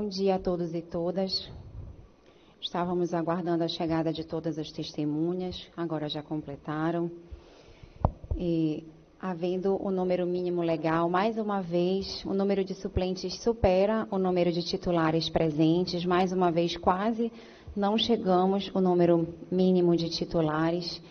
Bom dia a todos e todas. Estávamos aguardando a chegada de todas as testemunhas, agora já completaram. E, havendo o número mínimo legal, mais uma vez, o número de suplentes supera o número de titulares presentes. Mais uma vez, quase não chegamos ao número mínimo de titulares.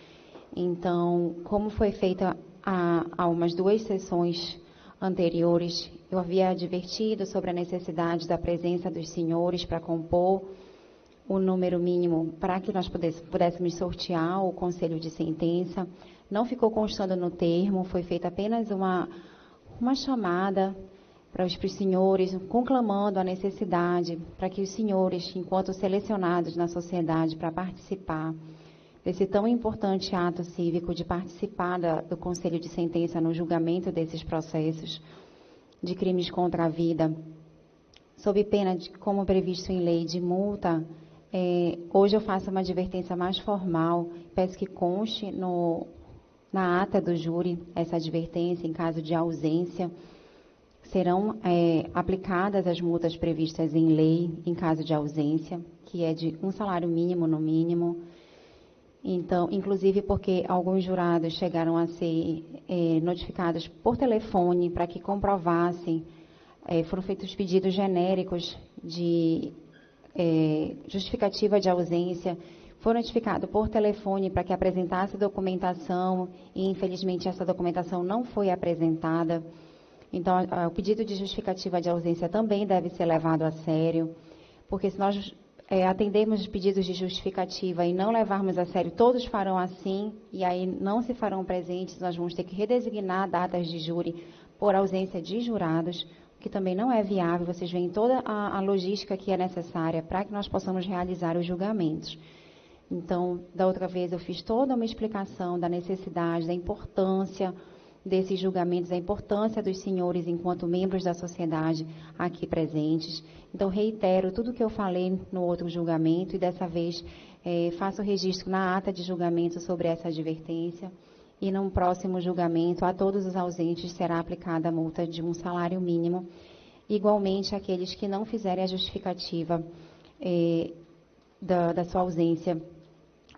Então, como foi feita há umas 2 sessões anteriores, eu havia advertido sobre a necessidade da presença dos senhores para compor o número mínimo para que nós pudéssemos sortear o conselho de sentença. Não ficou constando no termo, foi feita apenas uma chamada para os senhores, conclamando a necessidade para que os senhores, enquanto selecionados na sociedade para participar desse tão importante ato cívico de participar do conselho de sentença no julgamento desses processos de crimes contra a vida, sob pena de, como previsto em lei, de multa. Hoje eu faço uma advertência mais formal, peço que conste na ata do júri essa advertência em caso de ausência. Serão aplicadas as multas previstas em lei em caso de ausência, que é de 1 salário mínimo no mínimo. Então, inclusive porque alguns jurados chegaram a ser notificados por telefone para que comprovassem, foram feitos pedidos genéricos de justificativa de ausência, foram notificados por telefone para que apresentasse documentação e, infelizmente, essa documentação não foi apresentada. Então, o pedido de justificativa de ausência também deve ser levado a sério, porque se nós atendermos os pedidos de justificativa e não levarmos a sério, todos farão assim, e aí não se farão presentes, nós vamos ter que redesignar datas de júri por ausência de jurados, que também não é viável. Vocês veem toda a logística que é necessária para que nós possamos realizar os julgamentos. Então, da outra vez eu fiz toda uma explicação da necessidade, da importância desses julgamentos, a importância dos senhores enquanto membros da sociedade aqui presentes. Então, reitero tudo o que eu falei no outro julgamento e dessa vez faço registro na ata de julgamento sobre essa advertência. E no próximo julgamento, a todos os ausentes será aplicada a multa de 1 salário mínimo. Igualmente, aqueles que não fizerem a justificativa da sua ausência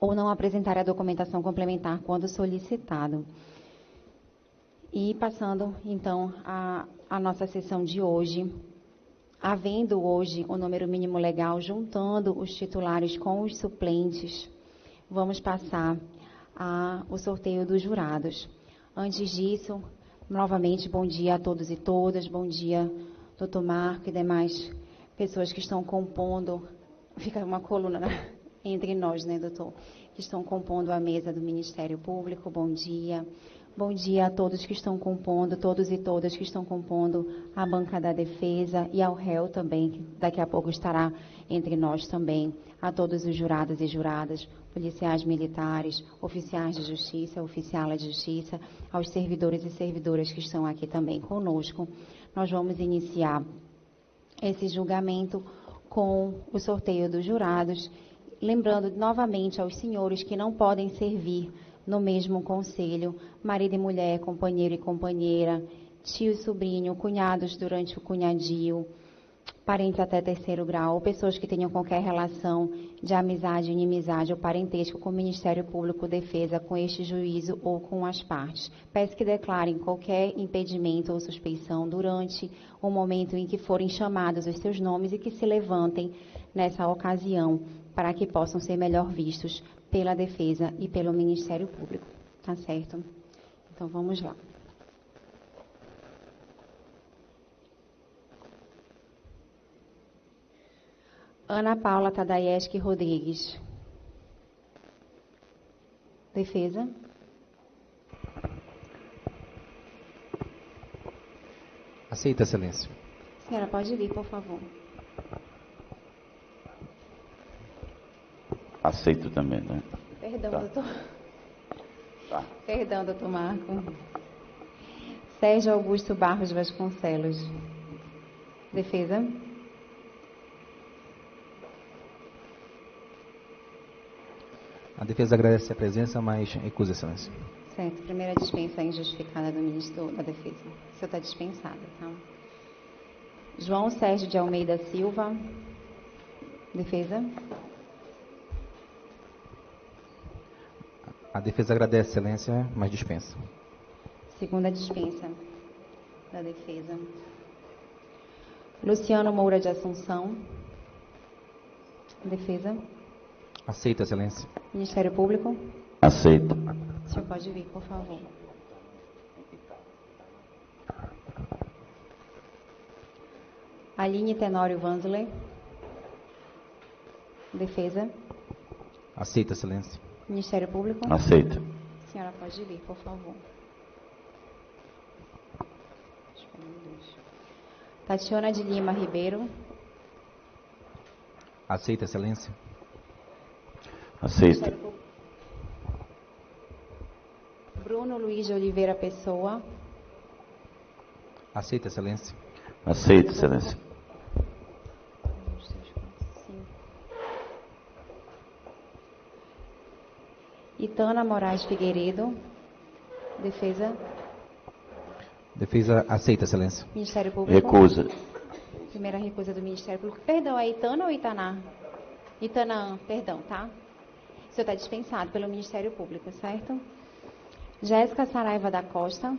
ou não apresentarem a documentação complementar quando solicitado. E passando, então, a nossa sessão de hoje, havendo hoje o número mínimo legal, juntando os titulares com os suplentes, vamos passar o sorteio dos jurados. Antes disso, novamente, bom dia a todos e todas, bom dia, doutor Marco e demais pessoas que estão compondo, fica uma coluna entre nós, né, doutor, que estão compondo a mesa do Ministério Público, bom dia. Bom dia a todos que estão compondo, todos e todas que estão compondo a banca da defesa e ao réu também, que daqui a pouco estará entre nós também, a todos os jurados e juradas, policiais militares, oficiais de justiça, oficiais de justiça, aos servidores e servidoras que estão aqui também conosco. Nós vamos iniciar esse julgamento com o sorteio dos jurados, lembrando novamente aos senhores que não podem servir no mesmo conselho, marido e mulher, companheiro e companheira, tio e sobrinho, cunhados durante o cunhadio, parentes até 3º grau, pessoas que tenham qualquer relação de amizade, inimizade ou parentesco com o Ministério Público, Defesa, com este juízo ou com as partes. Peço que declarem qualquer impedimento ou suspeição durante o momento em que forem chamados os seus nomes e que se levantem nessa ocasião para que possam ser melhor vistos pela defesa e pelo Ministério Público. Tá certo? Então, vamos lá. Ana Paula Tadayeski Rodrigues. Defesa. Aceita, excelência. Senhora, pode vir, por favor. Aceito também, né? Perdão, Tá. doutor. Tá. Perdão, doutor Marco. Sérgio Augusto Barros Vasconcelos. Defesa. A defesa agradece a presença, mas recusa, excelência. Certo. Primeira dispensa injustificada do ministro da Defesa. O senhor está dispensado, tá? João Sérgio de Almeida Silva. Defesa. A defesa agradece, excelência, mas dispensa. Segunda dispensa da defesa. Luciano Moura de Assunção. Defesa. Aceita, excelência. Ministério Público. Aceito. O senhor pode vir, por favor. Aline Tenório Vanzler. Defesa. Aceita, excelência. Ministério Público. Aceito. A senhora pode vir, por favor. Tatiana de Lima Ribeiro. Aceita, excelência. Aceito. Bruno Luiz de Oliveira Pessoa. Aceita, excelência. Aceito, excelência. Itana Moraes Figueiredo. Defesa. Defesa aceita, excelência. Ministério Público. Recusa. Primeira recusa do Ministério Público. Perdão, é Itana ou Itaná? Itanã, perdão, tá? O senhor está dispensado pelo Ministério Público, certo? Jéssica Saraiva da Costa.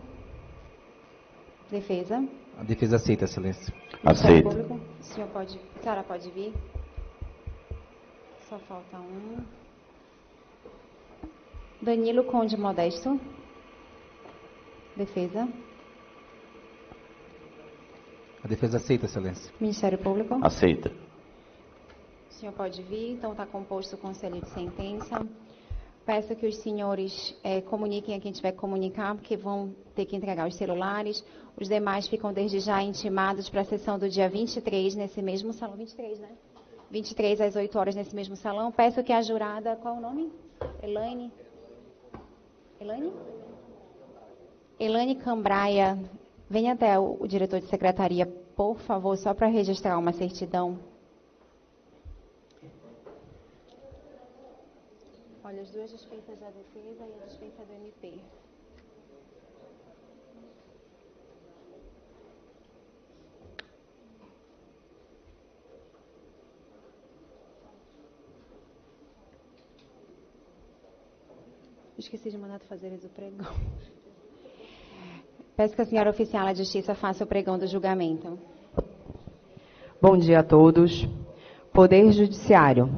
Defesa. A defesa aceita, excelência. Aceito. Público. A senhora pode vir? Só falta um. Danilo Conde Modesto. Defesa. A defesa aceita, excelência. Ministério Público. Aceita. O senhor pode vir, então está composto o conselho de sentença. Peço que os senhores comuniquem a quem tiver que comunicar, porque vão ter que entregar os celulares. Os demais ficam desde já intimados para a sessão do dia 23, nesse mesmo salão. 23, né? 23 às 8 horas nesse mesmo salão. Peço que a jurada, qual é o nome? Elaine? Elaine Cambraia, venha até o diretor de secretaria, por favor, só para registrar uma certidão. Olha, as duas dispensas da defesa e a dispensa do MP. Esqueci de mandar tu fazeres o pregão. Peço que a senhora oficial da Justiça faça o pregão do julgamento. Bom dia a todos. Poder Judiciário,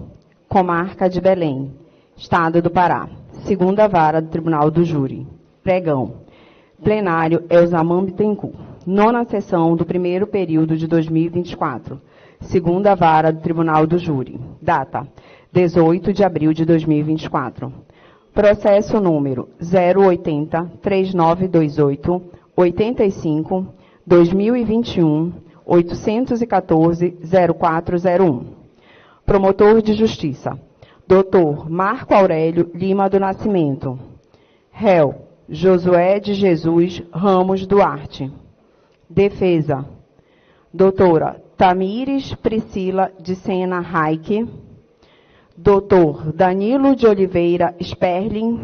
Comarca de Belém, Estado do Pará, Segunda Vara do Tribunal do Júri. Pregão. Plenário Elzamam Bittencourt. Nona sessão do primeiro período de 2024. Segunda Vara do Tribunal do Júri. Data: 18 de abril de 2024. Processo número 080-3928-85-2021-814-0401. Promotor de Justiça: Dr. Marco Aurélio Lima do Nascimento. Réu: Josué de Jesus Ramos Duarte. Defesa: doutora Tamires Priscila de Sena Raik. Dr. Danilo de Oliveira Sperling.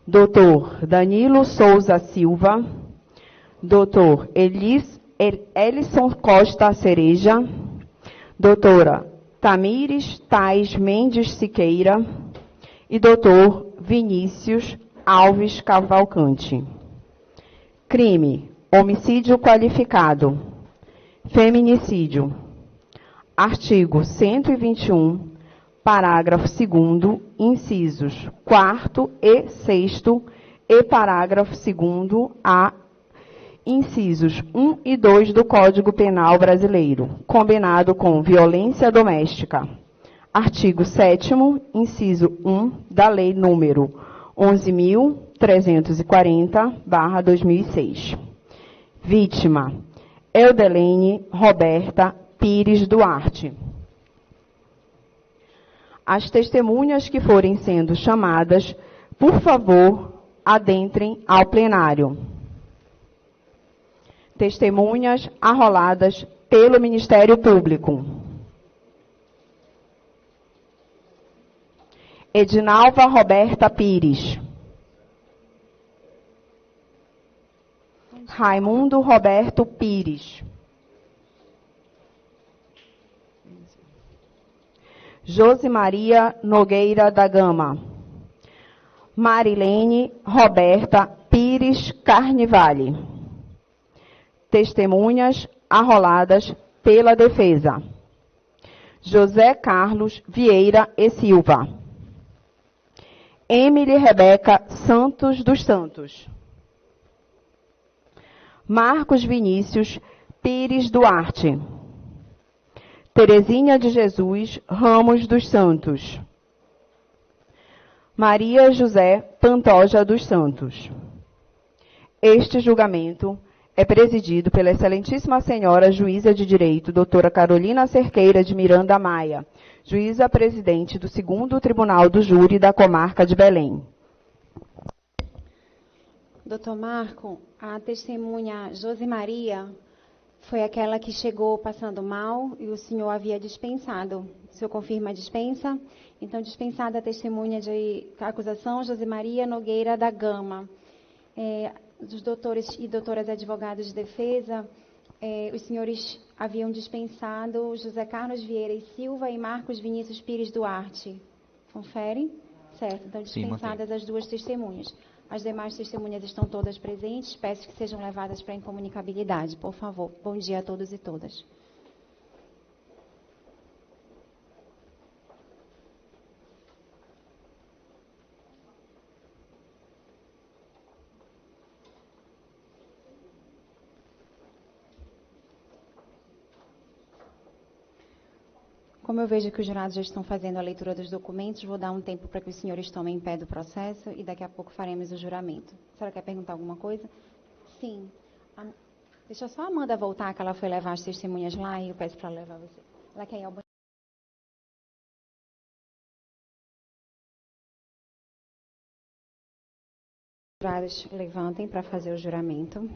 Dr. Danilo Souza Silva. Dr. Elison Costa Cereja. Doutora Tamires Tais Mendes Siqueira. E Dr. Vinícius Alves Cavalcante. Crime: homicídio qualificado. Feminicídio. Artigo 121, parágrafo 2º, incisos 4º e 6º e parágrafo 2º A, incisos 1 e 2 do Código Penal Brasileiro, combinado com violência doméstica. Artigo 7º, inciso 1 da Lei número 11.340/2006. Vítima: Eudelene Roberta Pires Duarte. As testemunhas que forem sendo chamadas, por favor, adentrem ao plenário. Testemunhas arroladas pelo Ministério Público. Edinalva Roberta Pires. Raimundo Roberto Pires. Josimaria Nogueira da Gama. Marilene Roberta Pires Carnivale. Testemunhas arroladas pela defesa. José Carlos Vieira e Silva. Emily Rebeca Santos dos Santos. Marcos Vinícius Pires Duarte. Terezinha de Jesus Ramos dos Santos. Maria José Pantoja dos Santos. Este julgamento é presidido pela Excelentíssima Senhora Juíza de Direito, doutora Carolina Cerqueira de Miranda Maia, juíza presidente do 2º Tribunal do Júri da Comarca de Belém. Doutor Marco, a testemunha Josimaria foi aquela que chegou passando mal e o senhor havia dispensado. O senhor confirma a dispensa? Então, dispensada a testemunha de acusação Josimaria Nogueira da Gama. Dos doutores e doutoras advogados de defesa, os senhores haviam dispensado José Carlos Vieira e Silva e Marcos Vinícius Pires Duarte. Confere? Certo. Então, dispensadas as duas testemunhas. As demais testemunhas estão todas presentes. Peço que sejam levadas para a incomunicabilidade, por favor. Bom dia a todos e todas. Como eu vejo que os jurados já estão fazendo a leitura dos documentos, vou dar um tempo para que os senhores tomem pé do processo e daqui a pouco faremos o juramento. A senhora quer perguntar alguma coisa? Sim. Deixa só a Amanda voltar, que ela foi levar as testemunhas lá e eu peço para levar você. Ela quer ir ao banheiro. Os jurados levantem para fazer o juramento.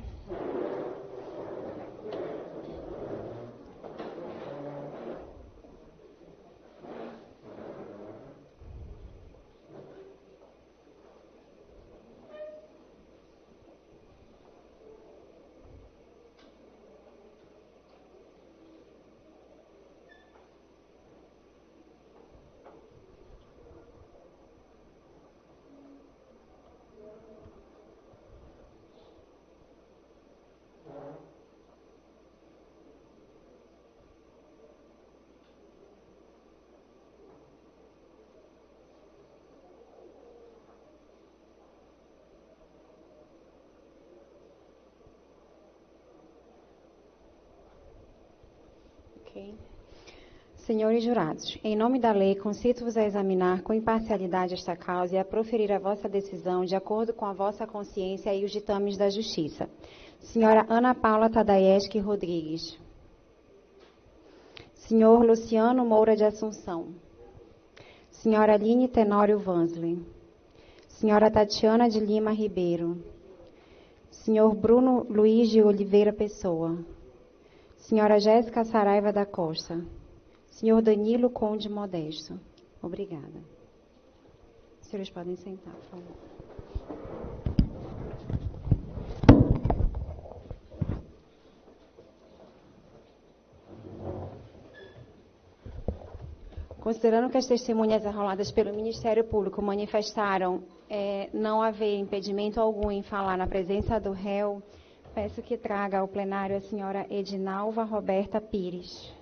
Senhores jurados, em nome da lei, concito-vos a examinar com imparcialidade esta causa e a proferir a vossa decisão de acordo com a vossa consciência e os ditames da Justiça. Senhora Ana Paula Tadayeski Rodrigues. Senhor Luciano Moura de Assunção. Senhora Aline Tenório Vansley. Senhora Tatiana de Lima Ribeiro. Senhor Bruno Luiz de Oliveira Pessoa. Senhora Jéssica Saraiva da Costa. Senhor Danilo Conde Modesto. Obrigada. Os senhores podem sentar, por favor. Considerando que as testemunhas arroladas pelo Ministério Público manifestaram não haver impedimento algum em falar na presença do réu, peço que traga ao plenário a senhora Edinalva Roberta Pires.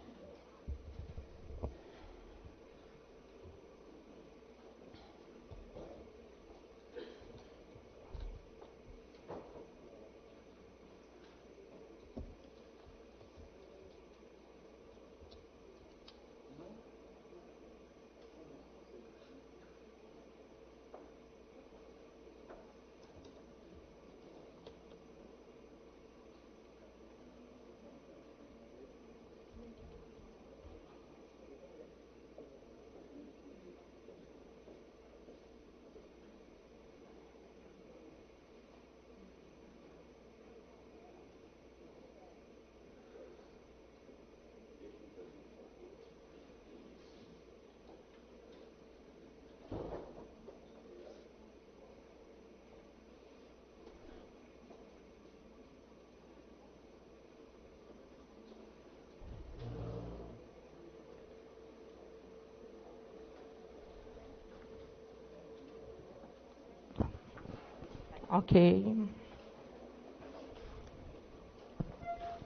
Ok.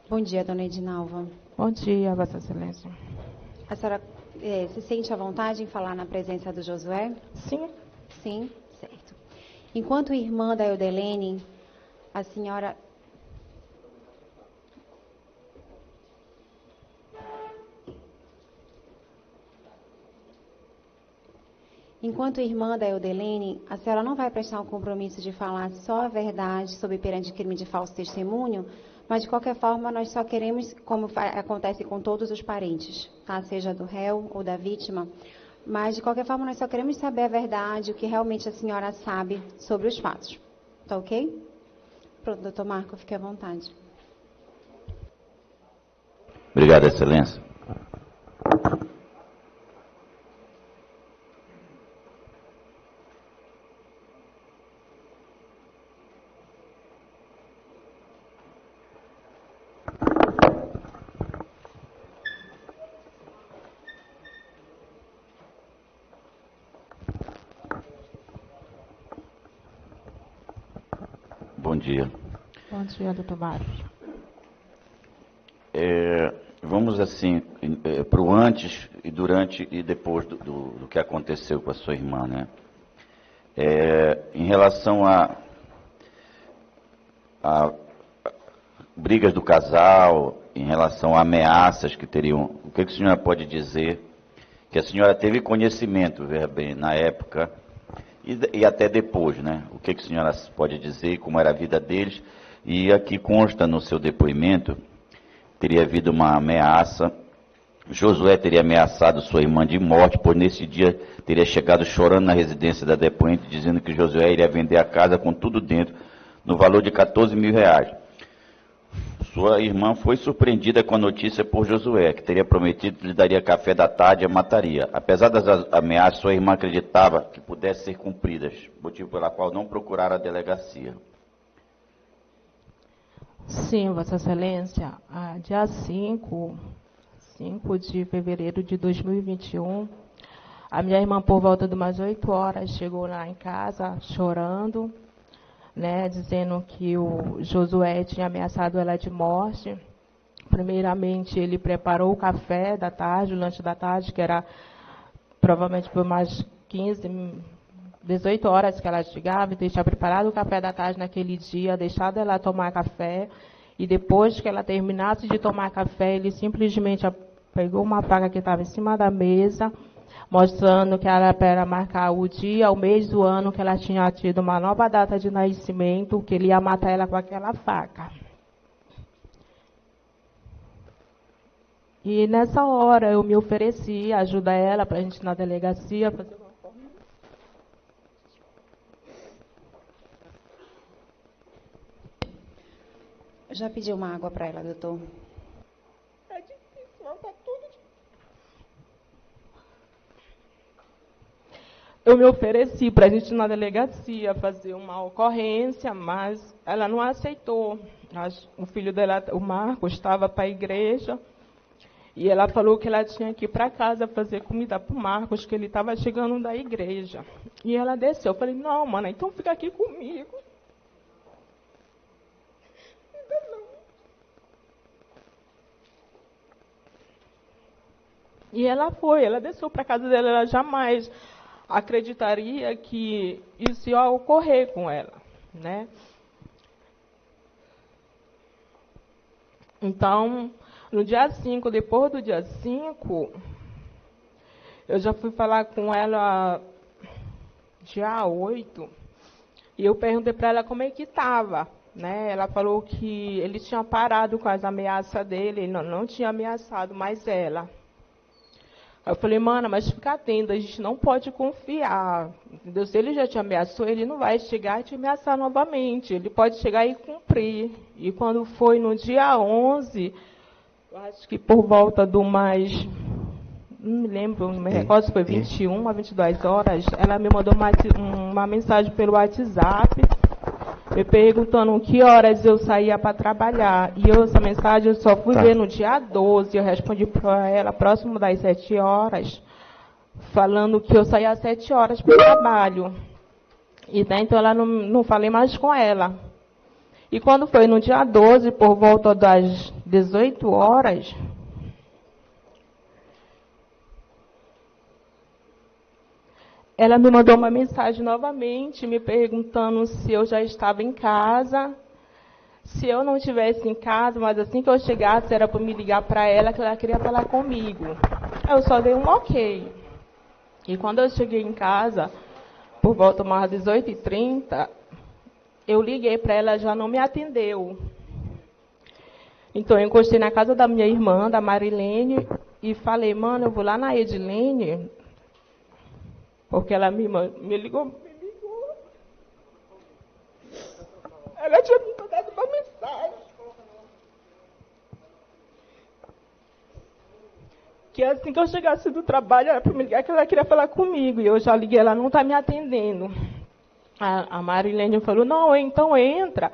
Bom dia, dona Edinalva. Bom dia, Vossa Excelência. A senhora se sente à vontade em falar na presença do Josué? Sim. Sim, certo. Enquanto irmã da Eudelene, a senhora... Enquanto irmã da Eudelene, a senhora não vai prestar um compromisso de falar só a verdade sob pena de crime de falso testemunho, mas de qualquer forma nós só queremos, como acontece com todos os parentes, tá? Seja do réu ou da vítima, mas de qualquer forma nós só queremos saber a verdade, o que realmente a senhora sabe sobre os fatos. Tá ok? Pronto, doutor Marco, fique à vontade. Obrigado, Excelência. Bom dia. Bom dia, doutor Mário. Vamos assim, para o antes e durante e depois do que aconteceu com a sua irmã, né? Em relação a brigas do casal, em relação a ameaças que teriam, o que a senhora pode dizer que a senhora teve conhecimento, veja bem, na época e até depois, né? O que a senhora pode dizer, como era a vida deles? E aqui consta no seu depoimento, teria havido uma ameaça, Josué teria ameaçado sua irmã de morte, pois nesse dia teria chegado chorando na residência da depoente, dizendo que Josué iria vender a casa com tudo dentro, no valor de 14 mil reais. Sua irmã foi surpreendida com a notícia por Josué, que teria prometido que lhe daria café da tarde e a mataria. Apesar das ameaças, sua irmã acreditava que pudessem ser cumpridas, motivo pela qual não procuraram a delegacia. Sim, Vossa Excelência. Dia 5 de fevereiro de 2021, a minha irmã, por volta de umas 8 horas, chegou lá em casa chorando, né, dizendo que o Josué tinha ameaçado ela de morte. Primeiramente, ele preparou o café da tarde, o lanche da tarde, que era provavelmente por mais 18 horas que ela chegava, então ele tinha preparado o café da tarde naquele dia, deixado ela tomar café, e depois que ela terminasse de tomar café, ele simplesmente pegou uma faca que estava em cima da mesa, mostrando que era para marcar o dia, o mês, o ano que ela tinha tido uma nova data de nascimento, que ele ia matar ela com aquela faca. E nessa hora eu me ofereci a ajudar ela para a gente ir na delegacia fazer uma forma. Eu já pedi uma água para ela, doutor. É difícil, não tá tudo. Eu me ofereci para a gente ir na delegacia fazer uma ocorrência, mas ela não aceitou. O filho dela, o Marcos, estava para a igreja e ela falou que ela tinha que ir para casa fazer comida para o Marcos, que ele estava chegando da igreja. E ela desceu. Eu falei, não, mana, então fica aqui comigo. Ainda não. E ela desceu para a casa dela, ela jamais acreditaria que isso ia ocorrer com ela, né? Então, no dia 5, depois do dia 5, eu já fui falar com ela dia 8, e eu perguntei para ela como é que estava, né? Ela falou que ele tinha parado com as ameaças dele, ele não tinha ameaçado mais ela. Eu falei, mana, mas fica atenta, a gente não pode confiar, entendeu? Se ele já te ameaçou, ele não vai chegar e te ameaçar novamente, ele pode chegar e cumprir. E quando foi no dia 11, eu acho que por volta do mais, não me lembro, não me recordo se foi 21 a 22 horas, ela me mandou uma mensagem pelo WhatsApp, me perguntando que horas eu saía para trabalhar. E essa mensagem eu só fui ver no dia 12. Eu respondi para ela próximo das 7 horas, falando que eu saía às 7 horas para o trabalho. E daí, então, ela não falei mais com ela. E quando foi no dia 12, por volta das 18 horas, ela me mandou uma mensagem novamente, me perguntando se eu já estava em casa. Se eu não estivesse em casa, mas assim que eu chegasse, era para me ligar para ela, que ela queria falar comigo. Eu só dei um ok. E quando eu cheguei em casa, por volta das 18h30, eu liguei para ela, já não me atendeu. Então, eu encostei na casa da minha irmã, da Marilene, e falei, mano, eu vou lá na Edilene, porque ela me ligou. Ela tinha me mandado uma mensagem. Que assim que eu chegasse do trabalho, era para me ligar que ela queria falar comigo. E eu já liguei, ela não está me atendendo. A Marilene falou, não, então entra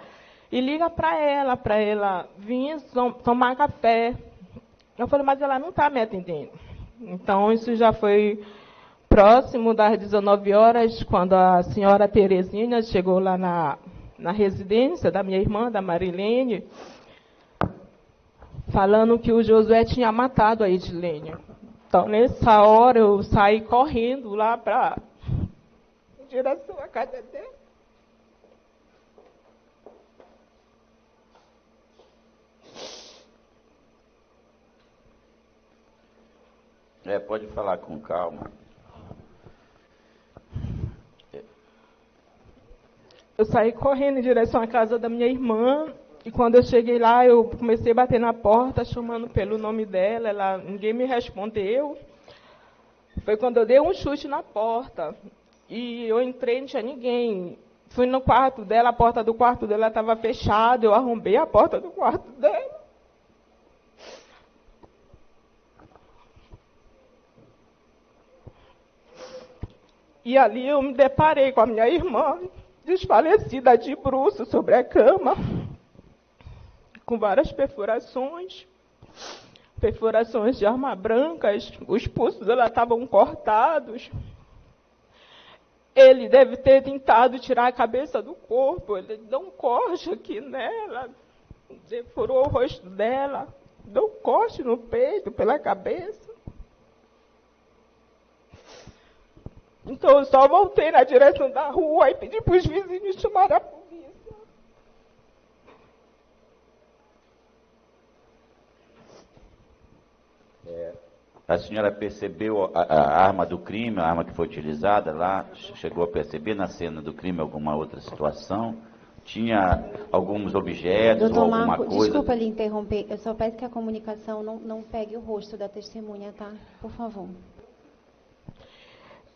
e liga para ela vir tomar café. Eu falei, mas ela não está me atendendo. Então, isso já foi próximo das 19 horas, quando a senhora Terezinha chegou lá na residência da minha irmã, da Marilene, falando que o Josué tinha matado a Edilene. Então, nessa hora, eu saí correndo lá para em direção à casa dela. Pode falar com calma. Eu saí correndo em direção à casa da minha irmã, e quando eu cheguei lá, eu comecei a bater na porta, chamando pelo nome dela, ninguém me respondeu. Foi quando eu dei um chute na porta, e eu entrei, não tinha ninguém. Fui no quarto dela, a porta do quarto dela estava fechada, eu arrombei a porta do quarto dela. E ali eu me deparei com a minha irmã, desfalecida de bruços sobre a cama, com várias perfurações de arma brancas, os pulsos dela estavam cortados. Ele deve ter tentado tirar a cabeça do corpo, ele deu um corte aqui nela, furou o rosto dela, deu um corte no peito, pela cabeça. Então, eu só voltei na direção da rua e pedi para os vizinhos chamarem a polícia. A senhora percebeu a arma do crime, a arma que foi utilizada lá? Chegou a perceber na cena do crime alguma outra situação? Tinha alguns objetos Doutor ou alguma Marco, coisa? desculpa lhe interromper, eu só peço que a comunicação não pegue o rosto da testemunha, tá? Por favor.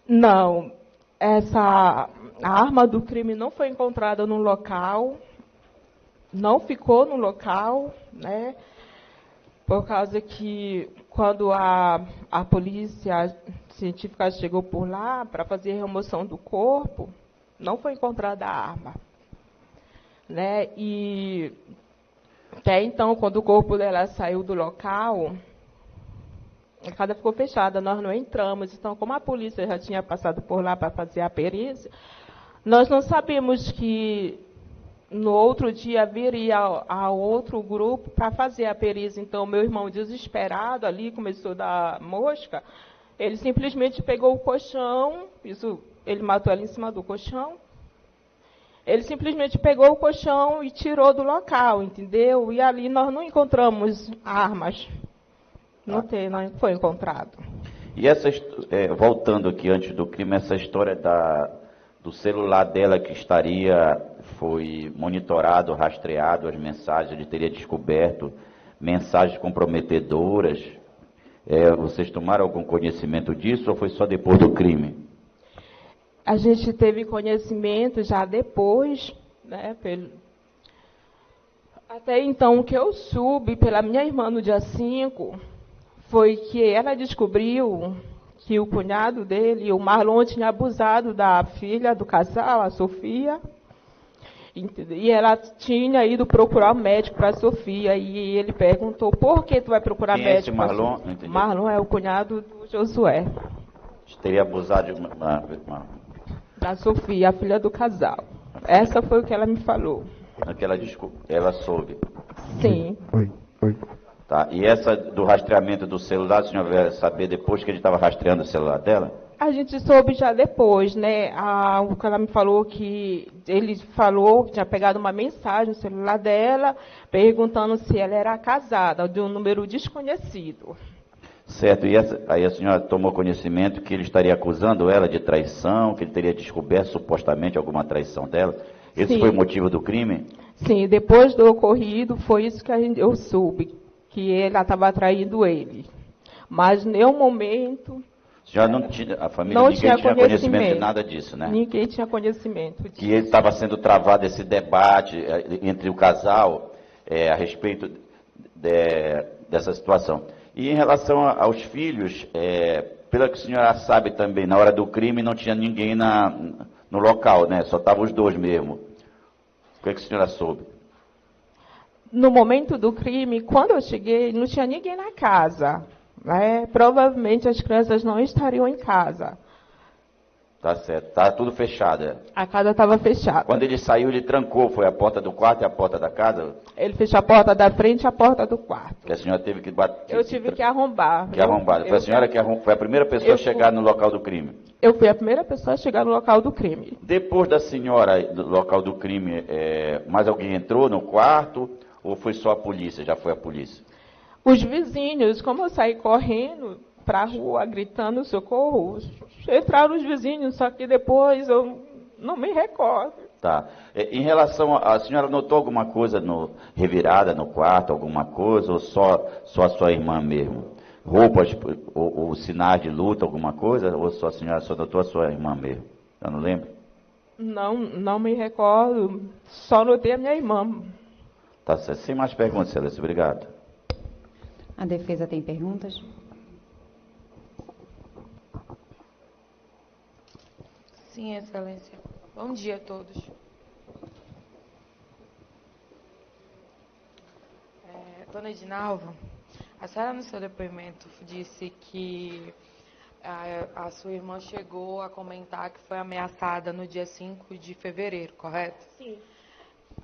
Não, a arma do crime não foi encontrada no local, não ficou no local, né? Por causa que quando a polícia científica chegou por lá para fazer a remoção do corpo, não foi encontrada a arma, né? E até então, quando o corpo dela saiu do local, a casa ficou fechada, nós não entramos. Então, como a polícia já tinha passado por lá para fazer a perícia, nós não sabíamos que no outro dia viria a outro grupo para fazer a perícia. Então, meu irmão, desesperado ali, começou a dar mosca, ele simplesmente pegou o colchão, ele matou ela em cima do colchão, ele simplesmente pegou o colchão e tirou do local, entendeu? E ali nós não encontramos armas. Não foi encontrado. E voltando aqui antes do crime, essa história do celular dela que foi monitorado, rastreado as mensagens, ele teria descoberto mensagens comprometedoras. Vocês tomaram algum conhecimento disso ou foi só depois do crime? A gente teve conhecimento já depois, né? Até então, o que eu soube pela minha irmã no dia 5... foi que ela descobriu que o cunhado dele, o Marlon, tinha abusado da filha do casal, a Sofia, e ela tinha ido procurar um médico para a Sofia, e ele perguntou, por que tu vai procurar Quem médico? É esse Marlon? Marlon é o cunhado do Josué. Teria abusado de Da Sofia, a filha do casal. Essa foi o que ela me falou. Aquela desculpa, ela soube. Sim. Oi. Tá. E essa do rastreamento do celular, a senhora vai saber depois que ele estava rastreando o celular dela? A gente soube já depois, né? O que ela me falou que ele falou que tinha pegado uma mensagem no celular dela, perguntando se ela era casada, de um número desconhecido. Certo, e aí a senhora tomou conhecimento que ele estaria acusando ela de traição, que ele teria descoberto supostamente alguma traição dela? Esse Sim. foi o motivo do crime? Sim, depois do ocorrido, foi isso que eu soube, que ela estava traindo ele. Mas, em nenhum momento... Já não tinha, a família, Não ninguém tinha conhecimento de conhecimento. nada disso, né? Ninguém tinha conhecimento disso. Que ele estava sendo travado esse debate entre o casal a respeito dessa situação. E em relação aos filhos, pela que a senhora sabe também, na hora do crime não tinha ninguém no local, né? Só estavam os dois mesmo. O que a senhora soube? No momento do crime, quando eu cheguei, não tinha ninguém na casa. Né? Provavelmente as crianças não estariam em casa. Tá certo. Tá tudo fechado. A casa estava fechada. Quando ele saiu, ele trancou. Foi a porta do quarto e a porta da casa? Ele fechou a porta da frente e a porta do quarto. Que a senhora teve que bater. Eu tive que arrombar. Que arrombar. Foi a senhora que foi a primeira pessoa a chegar no local do crime? Eu fui a primeira pessoa a chegar no local do crime. Depois da senhora, do local do crime, mais alguém entrou no quarto? Ou foi só a polícia? Já foi a polícia? Os vizinhos, como eu saí correndo para a rua, gritando socorro, entraram os vizinhos, só que depois eu não me recordo. Tá. Em relação a senhora notou alguma coisa revirada no quarto, alguma coisa, ou só a sua irmã mesmo? Roupas ou sinais de luta, alguma coisa, ou só a senhora só notou a sua irmã mesmo? Eu não lembro? Não me recordo, só notei a minha irmã. Tá certo. Sem mais perguntas, Celeste. Obrigado. A defesa tem perguntas? Sim, Excelência. Bom dia a todos. Dona Edinalva, a senhora no seu depoimento disse que a sua irmã chegou a comentar que foi ameaçada no dia 5 de fevereiro, correto? Sim.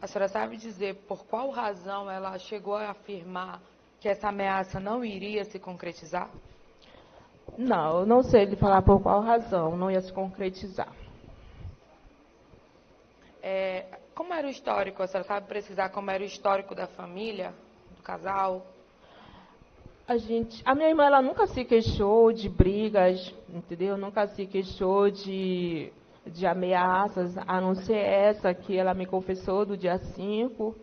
A senhora sabe dizer por qual razão ela chegou a afirmar que essa ameaça não iria se concretizar? Não, eu não sei lhe falar por qual razão não ia se concretizar. Como era o histórico? A senhora sabe precisar como era o histórico da família, do casal? A minha irmã, ela nunca se queixou de brigas, entendeu? Nunca se queixou de ameaças, a não ser essa que ela me confessou do dia 5.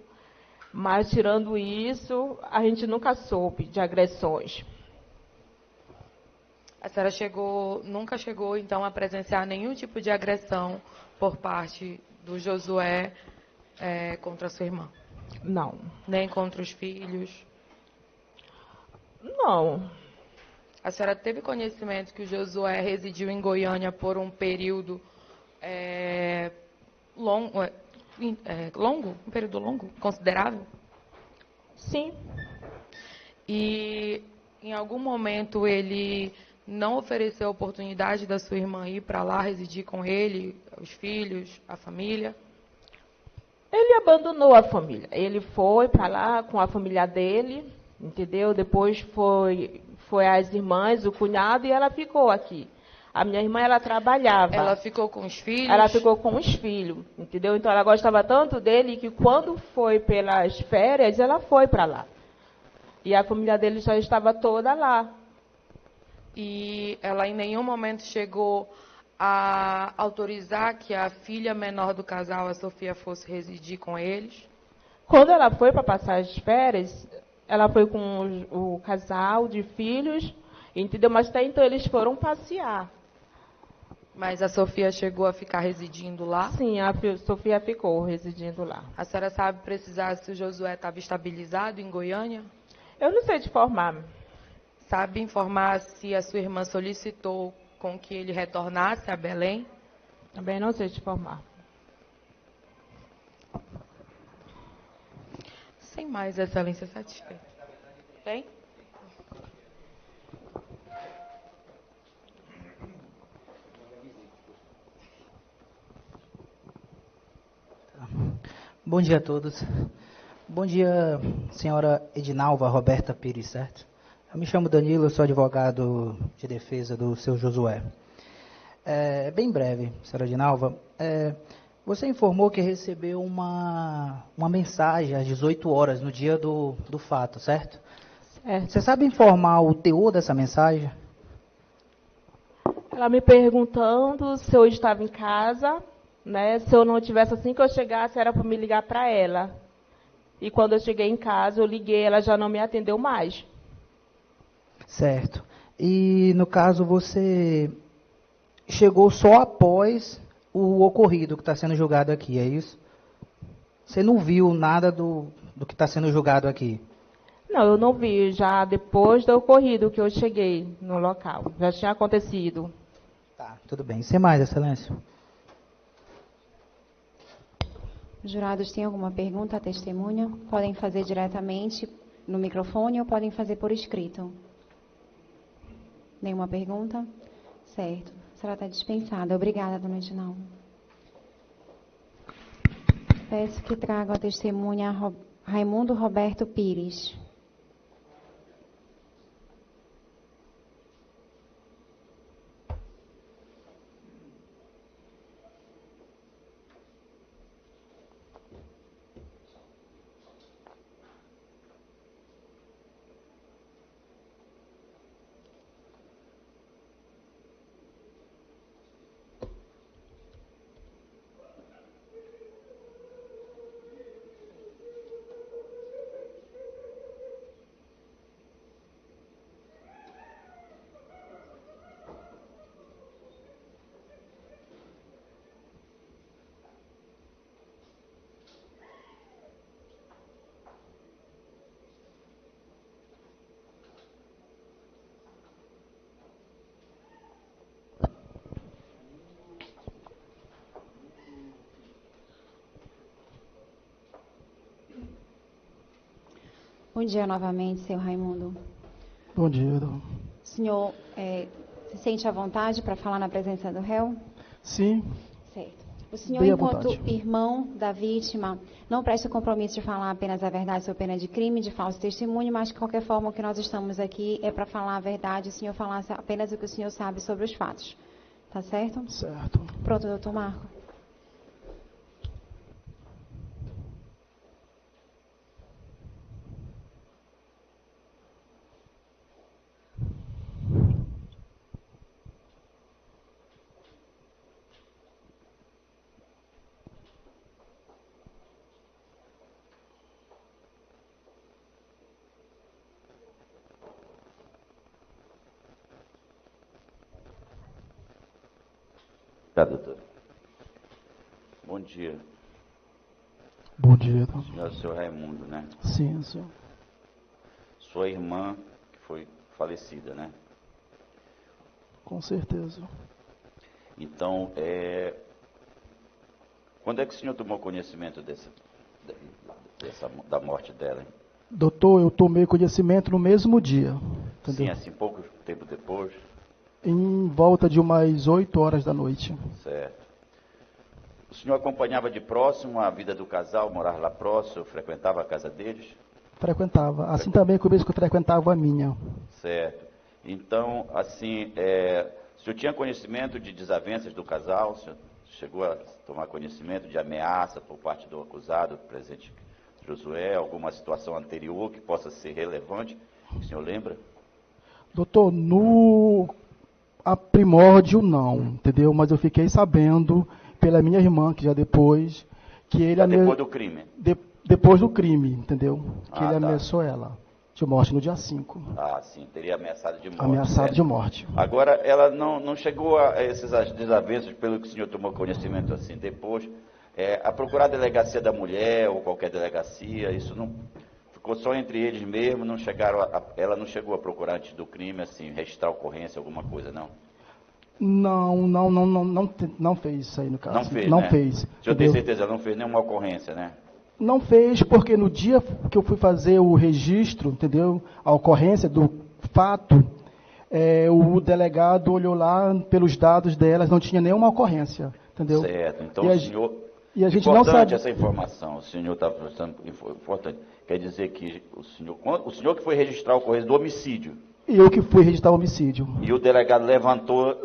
Mas, tirando isso, a gente nunca soube de agressões. A senhora nunca chegou, então, a presenciar nenhum tipo de agressão por parte do Josué contra a sua irmã? Não. Nem contra os filhos? Não. A senhora teve conhecimento que o Josué residiu em Goiânia por um período longo? Um período longo? Considerável? Sim. E em algum momento ele não ofereceu a oportunidade da sua irmã ir para lá, residir com ele, os filhos, a família? Ele abandonou a família. Ele foi para lá com a família dele, entendeu? Depois foi as irmãs, o cunhado, e ela ficou aqui. A minha irmã, ela trabalhava. Ela ficou com os filhos? Ela ficou com os filhos, entendeu? Então, ela gostava tanto dele que quando foi pelas férias, ela foi para lá. E a família dele já estava toda lá. E ela em nenhum momento chegou a autorizar que a filha menor do casal, a Sofia, fosse residir com eles? Quando ela foi para passar as férias, ela foi com o casal de filhos, entendeu? Mas até então eles foram passear. Mas a Sofia chegou a ficar residindo lá? Sim, a Sofia ficou residindo lá. A senhora sabe precisar se o Josué estava estabilizado em Goiânia? Eu não sei te informar. Sabe informar se a sua irmã solicitou com que ele retornasse a Belém? Também não sei te informar. Sem mais, Excelência, satisfeita. Tem? Bom dia a todos. Bom dia, senhora Edinalva Roberta Pires, certo? Eu me chamo Danilo, eu sou advogado de defesa do seu Josué. Bem breve, senhora Edinalva. Você informou que recebeu uma mensagem às 18 horas, no dia do fato, certo? Certo. Você sabe informar o teor dessa mensagem? Ela me perguntando se eu estava em casa, né? Se eu não tivesse, assim que eu chegasse, era para me ligar para ela. E quando eu cheguei em casa, eu liguei, ela já não me atendeu mais. Certo. E, no caso, você chegou só após o ocorrido que está sendo julgado aqui, é isso? Você não viu nada do que está sendo julgado aqui? Não, eu não vi, já depois do ocorrido que eu cheguei no local. Já tinha acontecido. Tá, tudo bem. Sem mais, excelência. Jurados, tem alguma pergunta à testemunha? Podem fazer diretamente no microfone ou podem fazer por escrito. Nenhuma pergunta? Certo. A senhora está dispensada. Obrigada, dona Edinalva. Peço que traga a testemunha Raimundo Roberto Pires. Bom dia novamente, senhor Raimundo. Bom dia. O senhor se sente à vontade para falar na presença do réu? Sim. Certo. O senhor, Bem à enquanto vontade. irmão da vítima, não presta o compromisso de falar apenas a verdade sob pena de crime, de falso testemunho, mas de qualquer forma o que nós estamos aqui é para falar a verdade, o senhor falar apenas o que o senhor sabe sobre os fatos. Tá certo? Certo. Pronto, doutor Marco. Tá, doutor. Bom dia. Bom dia. Senhor, seu Raimundo, né? Sim, senhor. Sua irmã, que foi falecida, né? Com certeza. Então, quando é que o senhor tomou conhecimento da morte dela? Hein? Doutor, eu tomei conhecimento no mesmo dia. Entendeu? Sim, assim, pouco tempo depois. Em volta de umas 8 horas da noite. Certo. O senhor acompanhava de próximo a vida do casal, morava lá próximo, frequentava a casa deles? Frequentava. Assim também como eles que eu frequentava a minha. Certo. Então, assim, o senhor tinha conhecimento de desavenças do casal? O senhor chegou a tomar conhecimento de ameaça por parte do acusado, presente Josué, alguma situação anterior que possa ser relevante? O senhor lembra? Doutor, no a primórdio não, entendeu? Mas eu fiquei sabendo pela minha irmã, que já depois, que ele Depois do crime? Depois do crime, entendeu? Que ele tá. ameaçou ela de morte no dia 5. Ah, sim, teria ameaçado de morte. Ameaçado certo? de morte. Agora, ela não chegou a esses desavenços, pelo que o senhor tomou conhecimento assim, depois, a procurar a delegacia da mulher ou qualquer delegacia, isso não ficou só entre eles mesmo, não chegaram ela não chegou a procurar antes do crime, assim, registrar ocorrência, alguma coisa, não? Não fez isso aí no caso. Não fez, Não né? fez. O senhor tem certeza, ela não fez nenhuma ocorrência, né? Não fez porque no dia que eu fui fazer o registro, entendeu? A ocorrência do fato, o delegado olhou lá pelos dados delas, não tinha nenhuma ocorrência, entendeu? Certo, então o senhor... E a gente importante não sabe. Essa informação, o senhor está prestando importante. Quer dizer que o senhor que foi registrar o ocorrência do homicídio. Eu que fui registrar o homicídio. E o delegado levantou...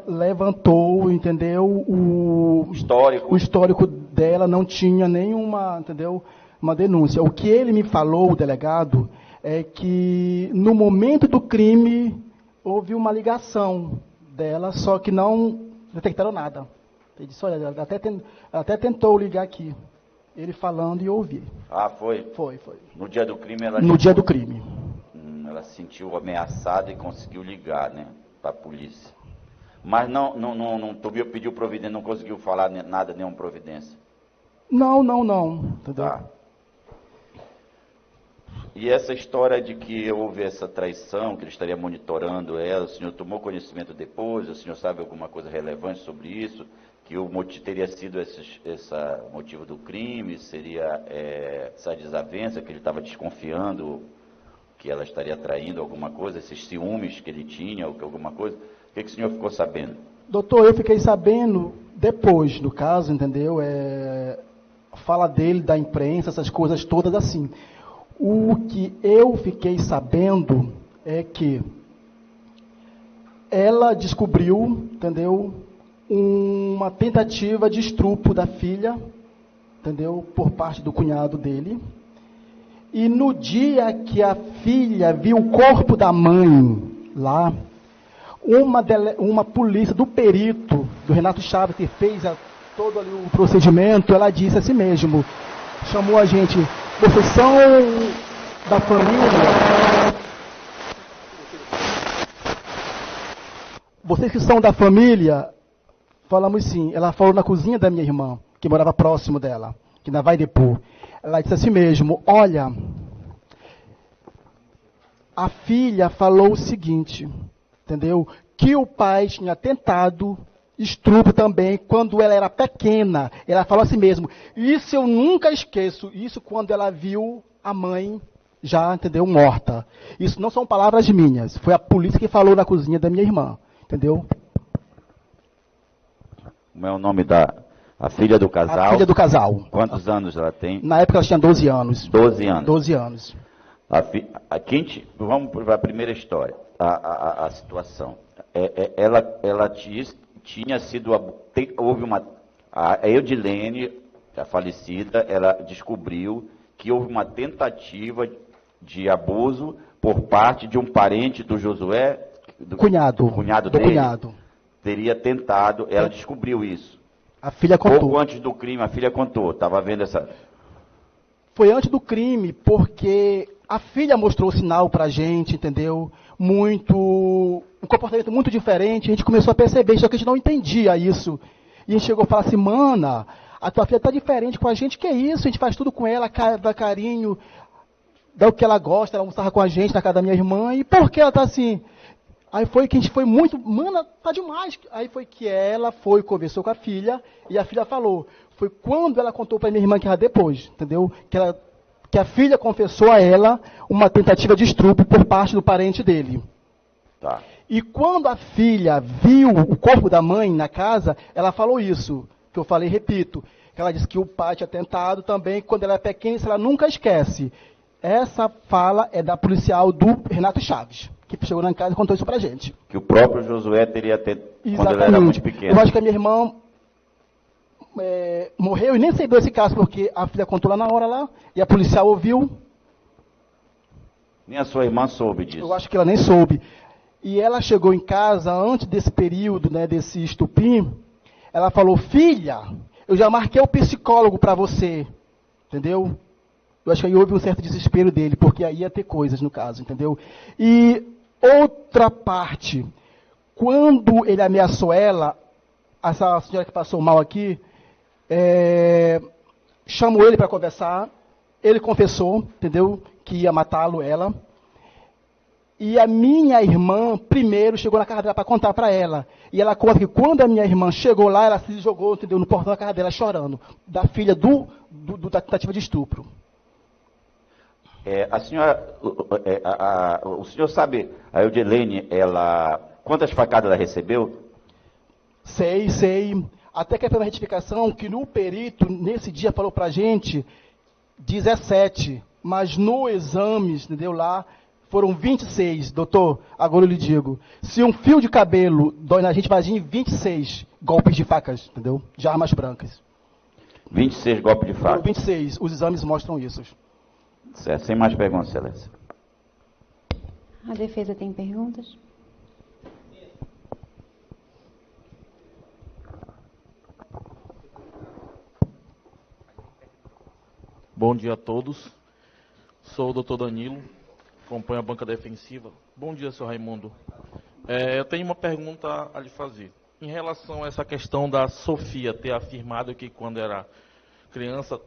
Levantou, entendeu? O histórico dela não tinha nenhuma, entendeu? Uma denúncia. O que ele me falou, o delegado, é que no momento do crime houve uma ligação dela, só que não detectaram nada. Ele disse, olha, ela até tentou ligar aqui. Ele falando e eu ouvi. Ah, foi? Foi. No dia do crime ela... No dia do crime. Ela se sentiu ameaçada e conseguiu ligar, né, para a polícia. Mas não pediu providência, não conseguiu falar nada, nenhuma providência. Não. Entendeu? Tá. E essa história de que houve essa traição, que ele estaria monitorando ela, o senhor tomou conhecimento depois? O senhor sabe alguma coisa relevante sobre isso? Que o motivo teria sido esse motivo do crime? Seria essa desavença, que ele estava desconfiando que ela estaria traindo alguma coisa, esses ciúmes que ele tinha, ou alguma coisa? O que o senhor ficou sabendo? Doutor, eu fiquei sabendo depois, no caso, entendeu? Fala dele, da imprensa, essas coisas todas assim. O que eu fiquei sabendo é que ela descobriu, entendeu? Uma tentativa de estupro da filha, entendeu? Por parte do cunhado dele. E no dia que a filha viu o corpo da mãe lá, uma polícia do perito, do Renato Chaves, que fez todo ali o procedimento, ela disse assim mesmo, chamou a gente, vocês são da família? Vocês que são da família? Falamos sim. Ela falou na cozinha da minha irmã, que morava próximo dela, que na Vai Depor. Ela disse assim mesmo, olha, a filha falou o seguinte, entendeu? Que o pai tinha tentado estupro também quando ela era pequena. Ela falou assim mesmo, isso eu nunca esqueço, isso quando ela viu a mãe já, entendeu, morta. Isso não são palavras minhas, foi a polícia que falou na cozinha da minha irmã, entendeu? Como é o nome a filha do casal? A filha do casal. Quantos anos ela tem? Na época ela tinha 12 anos. 12 anos. 12 anos. Vamos para a primeira história, a situação. Ela tinha sido... Houve a Eudilene, a falecida, ela descobriu que houve uma tentativa de abuso por parte de um parente do Josué... Cunhado. Cunhado dele. Cunhado. Teria tentado, ela descobriu isso. A filha contou. Pouco antes do crime, a filha contou. Estava vendo essa... Foi antes do crime, porque a filha mostrou sinal pra gente, entendeu? Um comportamento muito diferente. A gente começou a perceber, só que a gente não entendia isso. E a gente chegou a falar assim, mana, a tua filha tá diferente com a gente, que é isso? A gente faz tudo com ela, dá carinho, dá o que ela gosta, ela almoçava com a gente na casa da minha irmã. E por que ela tá assim? Aí foi que a gente foi muito, mana, tá demais. Aí foi que ela conversou com a filha, e a filha falou. Foi quando ela contou para minha irmã que era depois, entendeu? Que a filha confessou a ela uma tentativa de estupro por parte do parente dele. Tá. E quando a filha viu o corpo da mãe na casa, ela falou isso, que eu falei, repito, que ela disse que o pai tinha tentado também, quando ela é pequena, isso ela nunca esquece. Essa fala é da policial do Renato Chaves, que chegou na casa e contou isso pra gente. Que o próprio Josué teria quando Exatamente. ela era muito pequena. Eu acho que a minha irmã morreu e nem sabia esse caso, porque a filha contou lá na hora lá, e a policial ouviu. Nem a sua irmã soube disso. Eu acho que ela nem soube. E ela chegou em casa, antes desse período, né, desse estupim, ela falou, filha, eu já marquei o psicólogo para você, entendeu? Eu acho que aí houve um certo desespero dele, porque aí ia ter coisas no caso, entendeu? E outra parte, quando ele ameaçou ela, essa senhora que passou mal aqui, chamou ele para conversar, ele confessou, entendeu, que ia matá-lo, ela. E a minha irmã, primeiro, chegou na casa dela para contar para ela. E ela conta que quando a minha irmã chegou lá, ela se jogou, entendeu, no portão da casa dela, chorando, da filha da tentativa de estupro. A senhora, o senhor sabe, a Eudilene, quantas facadas ela recebeu? Sei. Até que foi uma retificação que no perito, nesse dia, falou para a gente 17, mas no exame, entendeu, lá, foram 26, doutor. Agora eu lhe digo, se um fio de cabelo dói na gente, imagine 26 golpes de facas, entendeu? De armas brancas. 26 golpes de faca. Foram 26, os exames mostram isso. Certo, sem mais perguntas, excelência. A defesa tem perguntas? Bom dia a todos. Sou o doutor Danilo, acompanho a banca defensiva. Bom dia, senhor Raimundo. Eu tenho uma pergunta a lhe fazer. Em relação a essa questão da Sofia ter afirmado que quando era criança,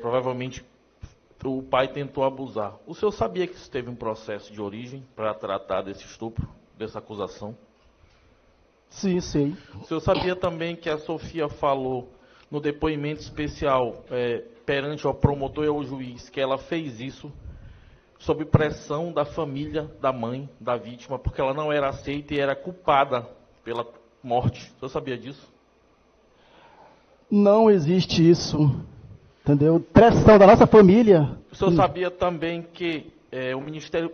provavelmente o pai tentou abusar. O senhor sabia que isso teve um processo de origem para tratar desse estupro, dessa acusação? Sim, sei. O senhor sabia também que a Sofia falou no depoimento especial perante ao promotor e ao juiz que ela fez isso sob pressão da família da mãe da vítima, porque ela não era aceita e era culpada pela morte. O senhor sabia disso? Não existe isso, entendeu? Pressão da nossa família. O senhor sabia também que o Ministério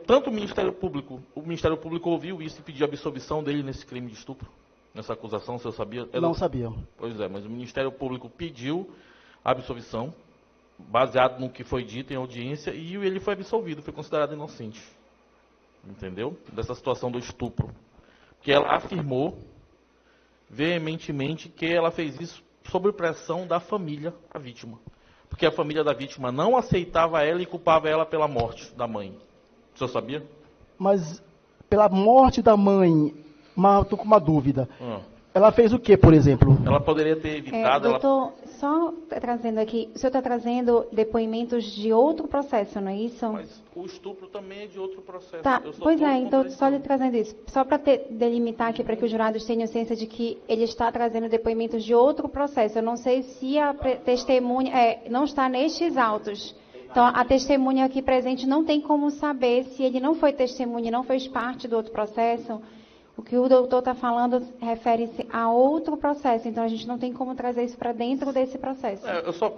Público ouviu isso e pediu absolvição dele nesse crime de estupro? Nessa acusação, o senhor sabia? Não sabia. Pois é, mas o Ministério Público pediu absolvição, baseado no que foi dito em audiência, e ele foi absolvido, foi considerado inocente. Entendeu? Dessa situação do estupro. Que ela afirmou veementemente que ela fez isso sob pressão da família da vítima. Porque a família da vítima não aceitava ela e culpava ela pela morte da mãe. O senhor sabia? Mas pela morte da mãe, estou com uma dúvida. Ela fez o que, por exemplo? Ela poderia ter evitado... Doutor, só trazendo aqui, o senhor está trazendo depoimentos de outro processo, não é isso? Mas o estupro também é de outro processo. Tá, pois é, então só lhe trazendo isso. Só para delimitar aqui, para que os jurados tenham ciência de que ele está trazendo depoimentos de outro processo. Eu não sei se a testemunha não está nestes autos. Então, a testemunha aqui presente não tem como saber se ele não foi testemunha, não fez parte do outro processo. O que o doutor está falando refere-se a outro processo, então a gente não tem como trazer isso para dentro desse processo.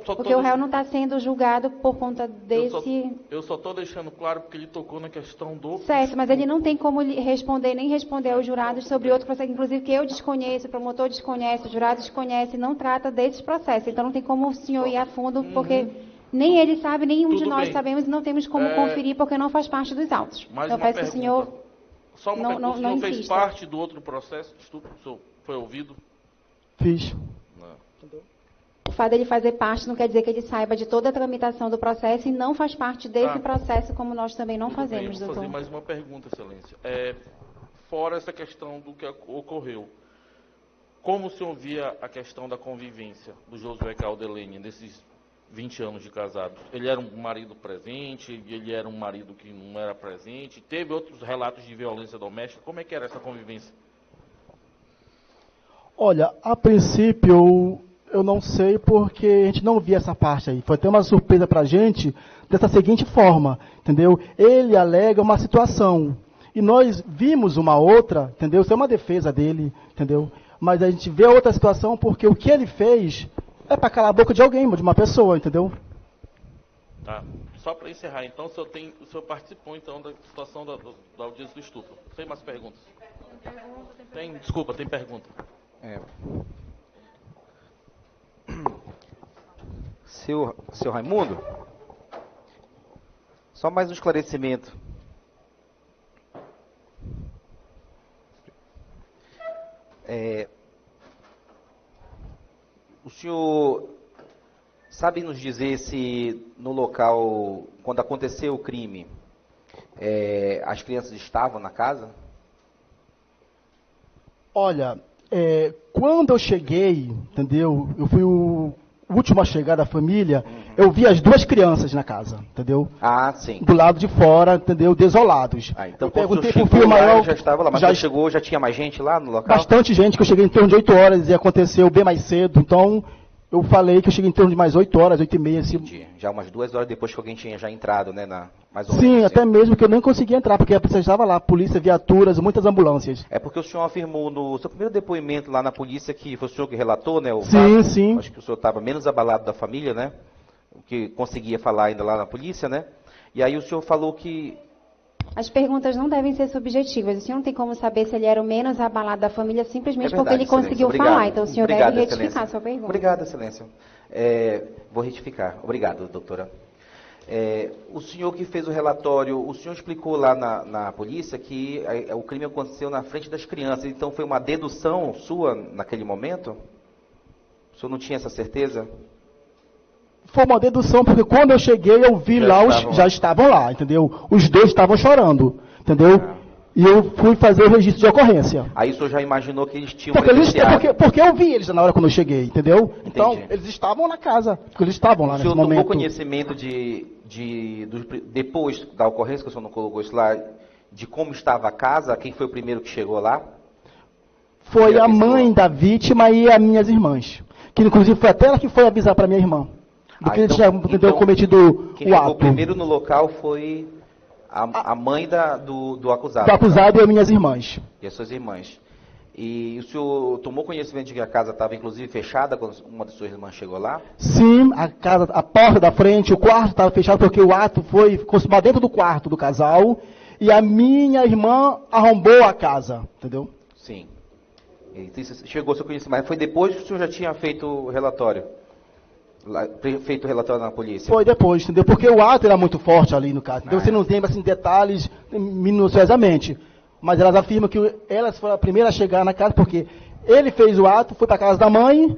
Porque o réu não está sendo julgado por conta desse... Eu só estou deixando claro porque ele tocou na questão do... Certo, mas ele não tem como responder, nem responder aos jurados sobre outro processo, inclusive que eu desconheço, o promotor desconhece, o jurado desconhece, não trata desses processos. Então não tem como o senhor ir a fundo, porque nem ele sabe, nenhum de nós sabemos e não temos como conferir, porque não faz parte dos autos. Mais então uma peço que o senhor... Só uma pergunta, o senhor fez parte do outro processo de estupro? O senhor foi ouvido? Fiz. O fato dele fazer parte não quer dizer que ele saiba de toda a tramitação do processo e não faz parte desse processo, como nós também não fazemos, doutor. Vou fazer mais uma pergunta, excelência. Fora essa questão do que ocorreu, como o senhor via a questão da convivência do Josué Caldelene nesses 20 anos de casado? Ele era um marido presente, ele era um marido que não era presente, teve outros relatos de violência doméstica, como é que era essa convivência? Olha, a princípio eu não sei porque a gente não via essa parte aí, foi até uma surpresa pra gente dessa seguinte forma, entendeu? Ele alega uma situação e nós vimos uma outra, entendeu? Isso é uma defesa dele, entendeu? Mas a gente vê outra situação porque o que ele fez é para calar a boca de alguém, de uma pessoa, entendeu? Tá. Só para encerrar, então, o senhor participou, então, da situação da audiência do estupro. Tem mais perguntas? Desculpa, tem pergunta. Seu Raimundo, só mais um esclarecimento. O senhor sabe nos dizer se no local, quando aconteceu o crime, as crianças estavam na casa? Olha, quando eu cheguei, entendeu? Eu fui o último a chegar da família, eu vi as duas crianças na casa, entendeu? Ah, sim. Do lado de fora, entendeu? Desolados. Então eu perguntei pro filho maior, já estava lá, mas quando chegou, já tinha mais gente lá no local? Bastante gente, que eu cheguei em torno de 8 horas e aconteceu bem mais cedo, então eu falei que eu cheguei em torno de mais 8 horas, 8 e meia. Entendi. Já umas 2 horas depois que alguém tinha já entrado, né, Mais ou Sim, menos, até mesmo que eu nem conseguia entrar, porque a polícia estava lá, polícia, viaturas, muitas ambulâncias. É porque o senhor afirmou no seu primeiro depoimento lá na polícia que foi o senhor que relatou, né? O Sim, fato. sim. Acho que o senhor estava menos abalado da família, né? O que conseguia falar ainda lá na polícia, né? E aí o senhor falou que... As perguntas não devem ser subjetivas. O senhor não tem como saber se ele era o menos abalado da família simplesmente porque ele conseguiu falar. Então o senhor deve retificar a sua pergunta. Obrigado, excelência. Vou retificar. Obrigado, doutora. O senhor que fez o relatório, o senhor explicou lá na polícia que o crime aconteceu na frente das crianças. Então foi uma dedução sua naquele momento? O senhor não tinha essa certeza? Foi uma dedução, porque quando eu cheguei, eu vi já estavam lá, entendeu? Os dois estavam chorando, entendeu? E eu fui fazer o registro de ocorrência. Aí o senhor já imaginou que eles tinham porque eu vi eles na hora quando eu cheguei, entendeu? Entendi. Então, eles estavam na casa, porque eles estavam lá nesse momento. O senhor tomou conhecimento depois da ocorrência, que o senhor não colocou isso lá, de como estava a casa, quem foi o primeiro que chegou lá? Foi a mãe da vítima e as minhas irmãs. Que inclusive foi até ela que foi avisar para minha irmã. Do que ele tinha cometido o ato. O primeiro no local foi a mãe do acusado. Do acusado e as minhas irmãs. E as suas irmãs. E o senhor tomou conhecimento de que a casa estava inclusive fechada quando uma das suas irmãs chegou lá? Sim, a porta da frente, o quarto estava fechado porque o ato foi consumado dentro do quarto do casal e a minha irmã arrombou a casa, entendeu? Sim. Então, chegou ao seu conhecimento, mas foi depois que o senhor já tinha feito o relatório? Feito o relatório na polícia? Foi depois, entendeu? Porque o ato era muito forte ali no caso. Então você não tem assim, detalhes minuciosamente. Mas elas afirmam que elas foram a primeira a chegar na casa, porque ele fez o ato, foi para a casa da mãe,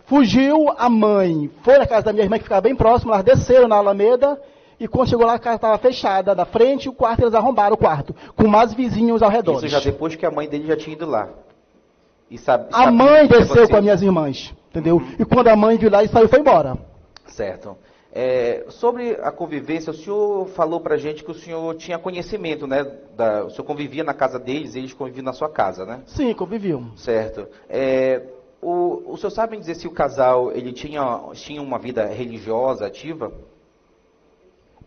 fugiu, a mãe foi na casa da minha irmã, que ficava bem próxima, elas desceram na Alameda, e quando chegou lá a casa estava fechada, da frente, o quarto, eles arrombaram o quarto, com mais vizinhos ao redor. Isso já depois que a mãe dele já tinha ido lá. A mãe desceu com as minhas irmãs, entendeu? E quando a mãe viu lá, e saiu, foi embora. Certo. Sobre a convivência, o senhor falou pra gente que o senhor tinha conhecimento, né? O senhor convivia na casa deles e eles conviviam na sua casa, né? Sim, conviviam. Certo. O senhor sabe dizer se o casal ele tinha uma vida religiosa ativa?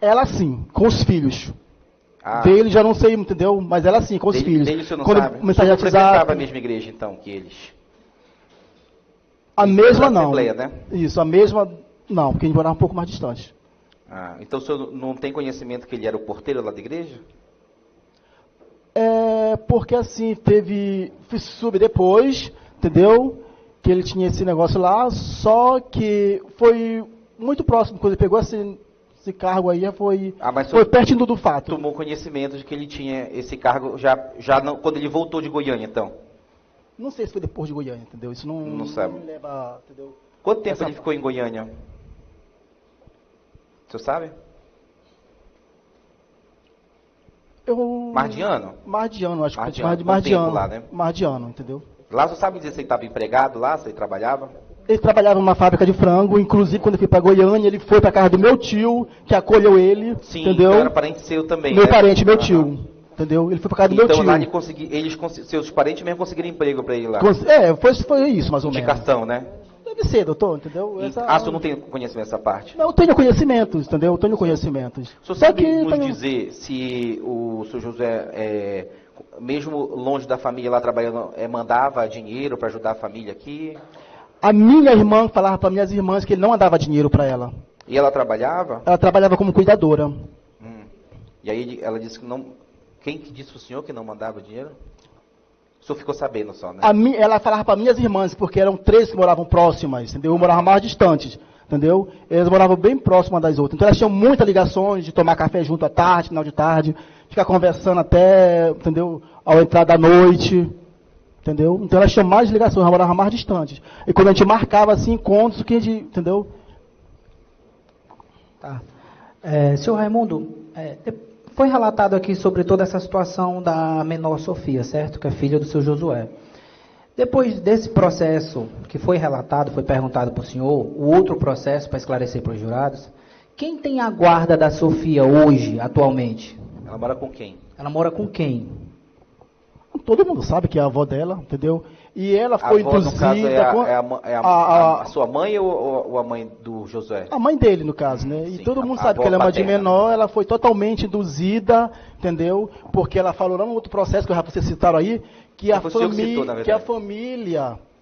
Ela sim, com os filhos. Dele já não sei, entendeu? Mas ela sim, com os filhos. Dele o senhor não quando sabe? O senhor frequentava a mesma igreja, então, que eles? A mesma não. Assembleia, né? Isso, a mesma não, porque a gente morava um pouco mais distante. Então o senhor não tem conhecimento que ele era o porteiro lá da igreja? Porque assim, soube depois, entendeu? Que ele tinha esse negócio lá, só que foi muito próximo, quando ele pegou esse cargo aí, foi pertinho do fato. Tomou conhecimento de que ele tinha esse cargo já não, quando ele voltou de Goiânia, então? Não sei se foi depois de Goiânia, entendeu? Isso não sabe. Me leva, entendeu? Quanto tempo ele ficou em Goiânia? O senhor sabe? Mais de ano? Mais de ano, acho que mais de ano. Lá, né? Mais de ano, entendeu? Lá, você sabe dizer se ele estava empregado lá, se ele trabalhava? Ele trabalhava numa fábrica de frango, inclusive quando eu fui para Goiânia, ele foi para casa do meu tio, que acolheu ele, sim, entendeu? Então era parente seu também, meu parente, meu tio, entendeu? Ele foi para casa do meu tio. Então lá seus parentes mesmo conseguiram emprego para ele lá? Foi isso mais ou menos. Indicação, né? Deve ser, doutor, entendeu? O senhor não tem conhecimento dessa parte? Não, eu tenho conhecimentos, entendeu? Eu tenho conhecimentos. O senhor sabe nos dizer se o senhor José, mesmo longe da família lá trabalhando, mandava dinheiro para ajudar a família aqui? A minha irmã falava para minhas irmãs que ele não mandava dinheiro para ela. E ela trabalhava? Ela trabalhava como cuidadora. E aí ela disse que não... Quem que disse para o senhor que não mandava dinheiro? O senhor ficou sabendo só, né? Ela falava para minhas irmãs, porque eram 3 que moravam próximas, entendeu? Eu morava mais distantes, entendeu? Elas moravam bem próximas uma das outras. Então elas tinham muitas ligações de tomar café junto à tarde, final de tarde, ficar conversando até, entendeu? Ao entrar da noite, entendeu? Então elas tinham mais ligações, elas moravam mais distantes. E quando a gente marcava assim encontros, que a gente, entendeu? Tá. Senhor Raimundo, foi relatado aqui sobre toda essa situação da menor Sofia, certo? Que é filha do seu Josué. Depois desse processo que foi relatado, foi perguntado para o senhor, o outro processo para esclarecer para os jurados, quem tem a guarda da Sofia hoje, atualmente? Ela mora com quem? Ela mora com quem? Todo mundo sabe que é a avó dela, entendeu? E ela A foi avó, no induzida... caso, a a sua mãe ou a mãe do Josué? A mãe dele, no caso, né? Sim, E todo mundo a sabe avó que ela é uma de paterna. menor, ela foi totalmente induzida, entendeu? Porque ela falou lá no outro processo que vocês citaram aí, que a Foi o senhor que citou, na verdade.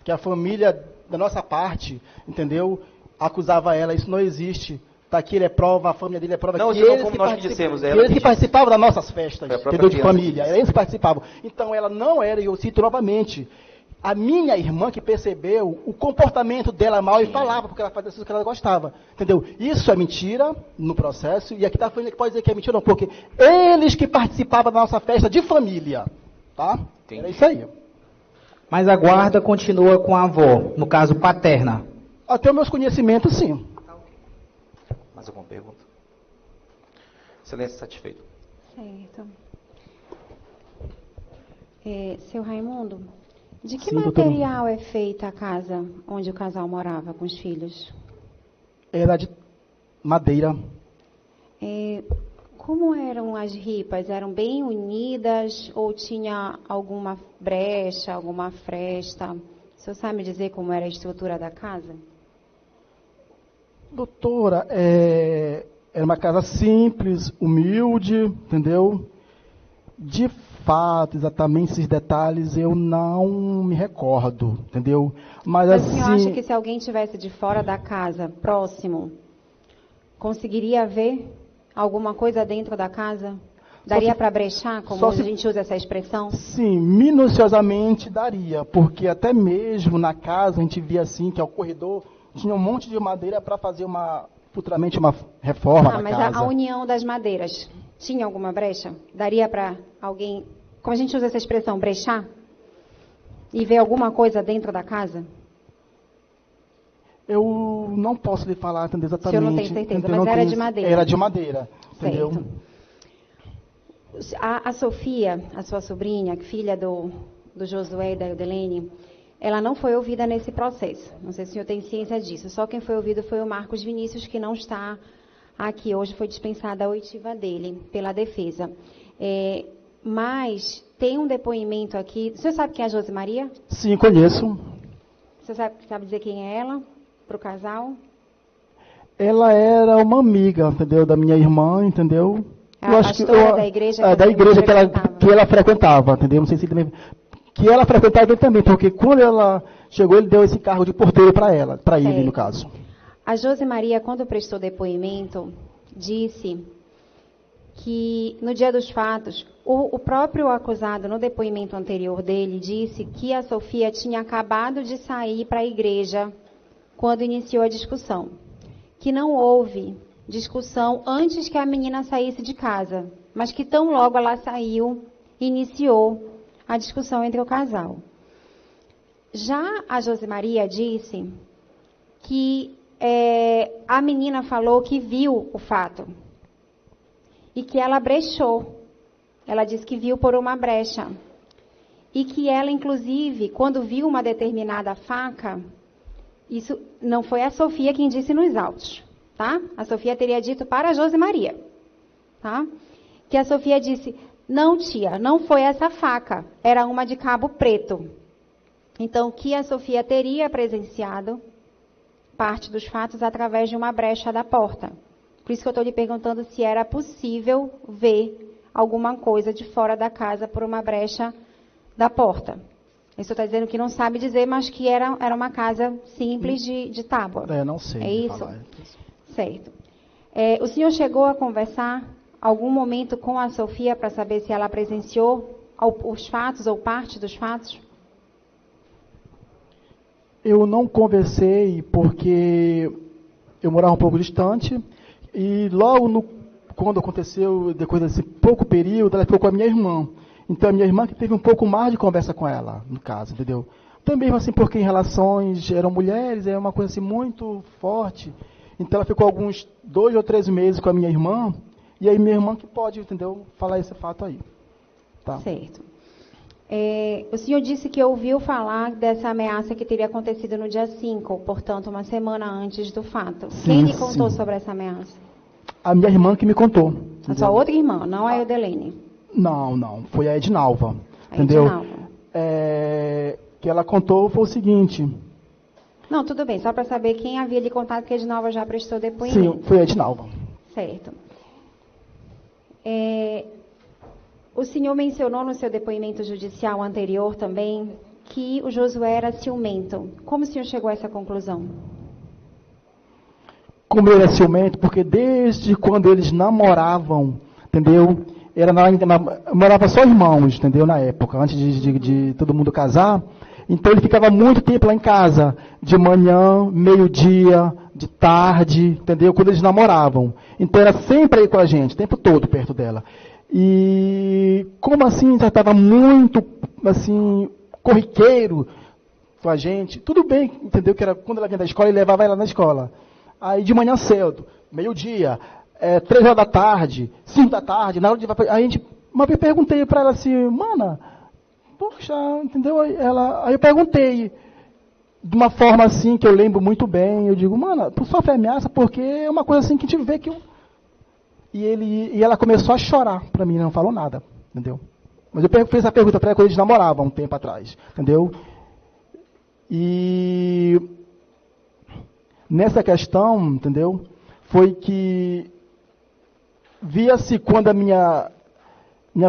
que a família da nossa parte, entendeu? Acusava ela, isso não existe. Tá aqui, ele é prova, a família dele é prova. Não, que isso não eles fomos que nós que dissemos, que ela eles que que disse. participavam das nossas festas, Foi a própria entendeu? De criança que família, disse. eles que participavam. Então ela não era, e eu cito novamente, a minha irmã que percebeu o comportamento dela mal e falava, porque ela fazia isso que ela gostava. Entendeu? Isso é mentira no processo, e aqui está a família que pode dizer que é mentira não, porque eles que participavam da nossa festa de família. Tá? Entendi. Era isso aí. Mas a guarda continua com a avó, no caso paterna. Até os meus conhecimentos, sim. Mais alguma pergunta? Excelência, satisfeito. Certo. Seu Raimundo, de que Sim, doutora. material é feita a casa onde o casal morava com os filhos? Era de madeira. Como eram as ripas? Eram bem unidas ou tinha alguma brecha, alguma fresta? O senhor sabe me dizer como era a estrutura da casa? Doutora, era uma casa simples, humilde, entendeu? De fato, exatamente esses detalhes eu não me recordo, entendeu? Mas Mas o senhor acha assim, que se alguém tivesse de fora da casa, próximo, conseguiria ver alguma coisa dentro da casa? Daria para brechar, como a gente usa essa expressão? sim, minuciosamente daria, porque até mesmo na casa a gente via assim, que é o corredor, tinha um monte de madeira para fazer futuramente uma reforma da mas casa. a união das madeiras, tinha alguma brecha? Daria para alguém, como a gente usa essa expressão, brechar? E ver alguma coisa dentro da casa? Eu não posso lhe falar entendeu, exatamente. O senhor não tem certeza, entendeu? mas Não era tenho- de madeira. Era de madeira, entendeu? Certo. A Sofia, a sua sobrinha, filha do Josué e da Eudelene, ela não foi ouvida nesse processo. Não sei se o senhor tem ciência disso. Só quem foi ouvido foi o Marcos Vinícius, que não está aqui hoje, foi dispensada a oitiva dele pela defesa. Mas tem um depoimento aqui. O senhor sabe quem é a Josi Maria? Sim, conheço. O senhor sabe dizer quem é ela para o casal? Ela era uma amiga, entendeu? Da minha irmã, entendeu? A pastora da igreja que da você igreja frequentava. que ela frequentava, entendeu? Não sei se também que ela frequentava ele também, porque quando ela chegou, ele deu esse cargo de porteiro para ele, Certo. no caso. A Josi Maria, quando prestou depoimento, disse que no dia dos fatos, o próprio acusado, no depoimento anterior dele, disse que a Sofia tinha acabado de sair para a igreja quando iniciou a discussão. Que não houve discussão antes que a menina saísse de casa, mas que tão logo ela saiu, iniciou a discussão entre o casal. Já a Josi Maria disse que a menina falou que viu o fato e que ela brechou. Ela disse que viu por uma brecha. E que ela, inclusive, quando viu uma determinada faca, isso não foi a Sofia quem disse nos autos, tá? A Sofia teria dito para a Josi Maria, tá? Que a Sofia disse, não tia, não foi essa faca, era uma de cabo preto. Então, que a Sofia teria presenciado parte dos fatos através de uma brecha da porta. Por isso que eu estou lhe perguntando se era possível ver alguma coisa de fora da casa por uma brecha da porta. Isso está dizendo que não sabe dizer, mas que era uma casa simples de tábua. Não sei. É isso? Falar. Certo. O senhor chegou a conversar algum momento com a Sofia para saber se ela presenciou os fatos ou parte dos fatos? Eu não conversei porque eu morava um pouco distante e logo quando aconteceu, depois desse pouco período, ela ficou com a minha irmã. Então a minha irmã que teve um pouco mais de conversa com ela, no caso, entendeu? Também assim, porque em relações eram mulheres, é uma coisa assim muito forte. Então ela ficou alguns 2 ou 3 meses com a minha irmã, e aí minha irmã que pode, entendeu, falar esse fato aí. Tá. Certo. O senhor disse que ouviu falar dessa ameaça que teria acontecido no dia 5, portanto, uma semana antes do fato. Sim, Quem lhe contou sim. sobre essa ameaça? A minha irmã que me contou. A sua outra irmã, não a Eudelene. Não, foi a Edinalva. A Entendeu? Edinalva. que ela contou foi o seguinte. Não, tudo bem, só para saber quem havia lhe contado que a Edinalva já prestou depoimento. Sim, foi a Edinalva. Certo. O senhor mencionou no seu depoimento judicial anterior também que o Josué era ciumento. Como o senhor chegou a essa conclusão? Como ele é ciumento, porque desde quando eles namoravam, entendeu? Morava só irmãos, entendeu? Na época, antes de todo mundo casar. Então ele ficava muito tempo lá em casa, de manhã, meio-dia, de tarde, entendeu? Quando eles namoravam. Então era sempre aí com a gente, o tempo todo perto dela. E como assim, já estava muito, assim, corriqueiro com a gente, tudo bem, entendeu? Que era quando ela vinha da escola, ele levava ela na escola. Aí de manhã cedo, meio-dia, 3 horas da tarde, 5 da tarde, na hora de... Aí a gente, uma vez perguntei para ela assim, mana, poxa, entendeu? Aí eu perguntei, de uma forma assim, que eu lembro muito bem, eu digo, mana, tu sofre ameaça porque é uma coisa assim que a gente vê que eu... E ela começou a chorar para mim, não falou nada, entendeu? Mas eu fiz a pergunta para ela quando eles namoravam um tempo atrás, entendeu? E nessa questão, entendeu? Foi que via-se quando a minha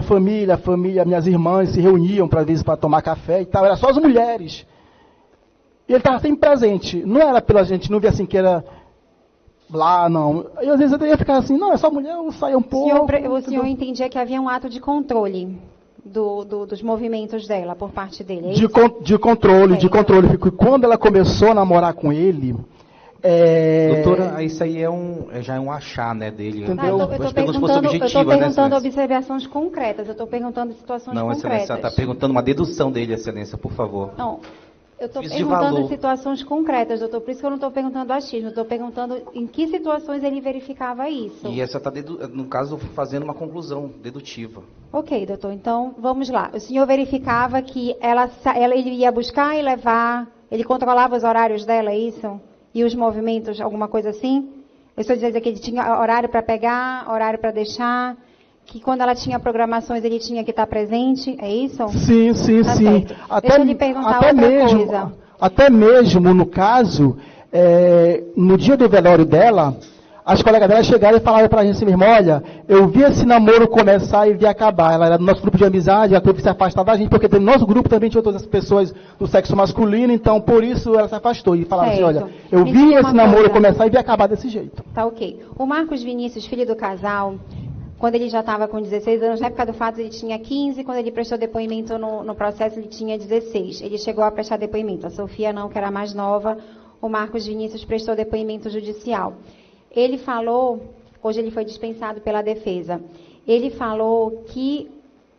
família, minhas irmãs se reuniam para vezes para tomar café e tal, era só as mulheres. E ele estava sempre presente. Não era pela gente, não via assim que era lá, não. E às vezes eu ia ficar assim, não, é só mulher, eu saio um pouco. O senhor entendia que havia um ato de controle dos movimentos dela por parte dele, é isso? De controle. Quando ela começou a namorar com ele... Doutora, isso aí já é um achar, né, dele. Entendeu? Eu estou perguntando observações concretas, eu estou perguntando situações concretas. Não, Excelência, está perguntando uma dedução dele, Excelência, por favor. Não, eu estou perguntando situações concretas, doutor, por isso que eu não estou perguntando achismo, eu estou perguntando em que situações ele verificava isso. E essa está, no caso, fazendo uma conclusão dedutiva. Ok, doutor, então vamos lá. O senhor verificava que ele ia buscar e levar, ele controlava os horários dela, é isso? E os movimentos, alguma coisa assim? Eu estou dizendo que ele tinha horário para pegar, horário para deixar, que quando ela tinha programações ele tinha que estar presente, é isso? Sim. Certo. Deixa eu lhe perguntar outra coisa. Até mesmo, no caso, no dia do velório dela, as colegas dela chegaram e falaram para a gente assim mesmo, olha, eu vi esse namoro começar e vi acabar. Ela era do nosso grupo de amizade, ela teve que se afastar da gente, porque no nosso grupo também tinha outras pessoas do sexo masculino, então por isso ela se afastou. E falaram assim, olha, eu vi esse namoro começar e vi acabar desse jeito. Tá ok. O Marcos Vinícius, filho do casal, quando ele já estava com 16 anos, na época do fato ele tinha 15, quando ele prestou depoimento no processo ele tinha 16. Ele chegou a prestar depoimento. A Sofia não, que era mais nova, o Marcos Vinícius prestou depoimento judicial. Ele falou, hoje ele foi dispensado pela defesa, ele falou que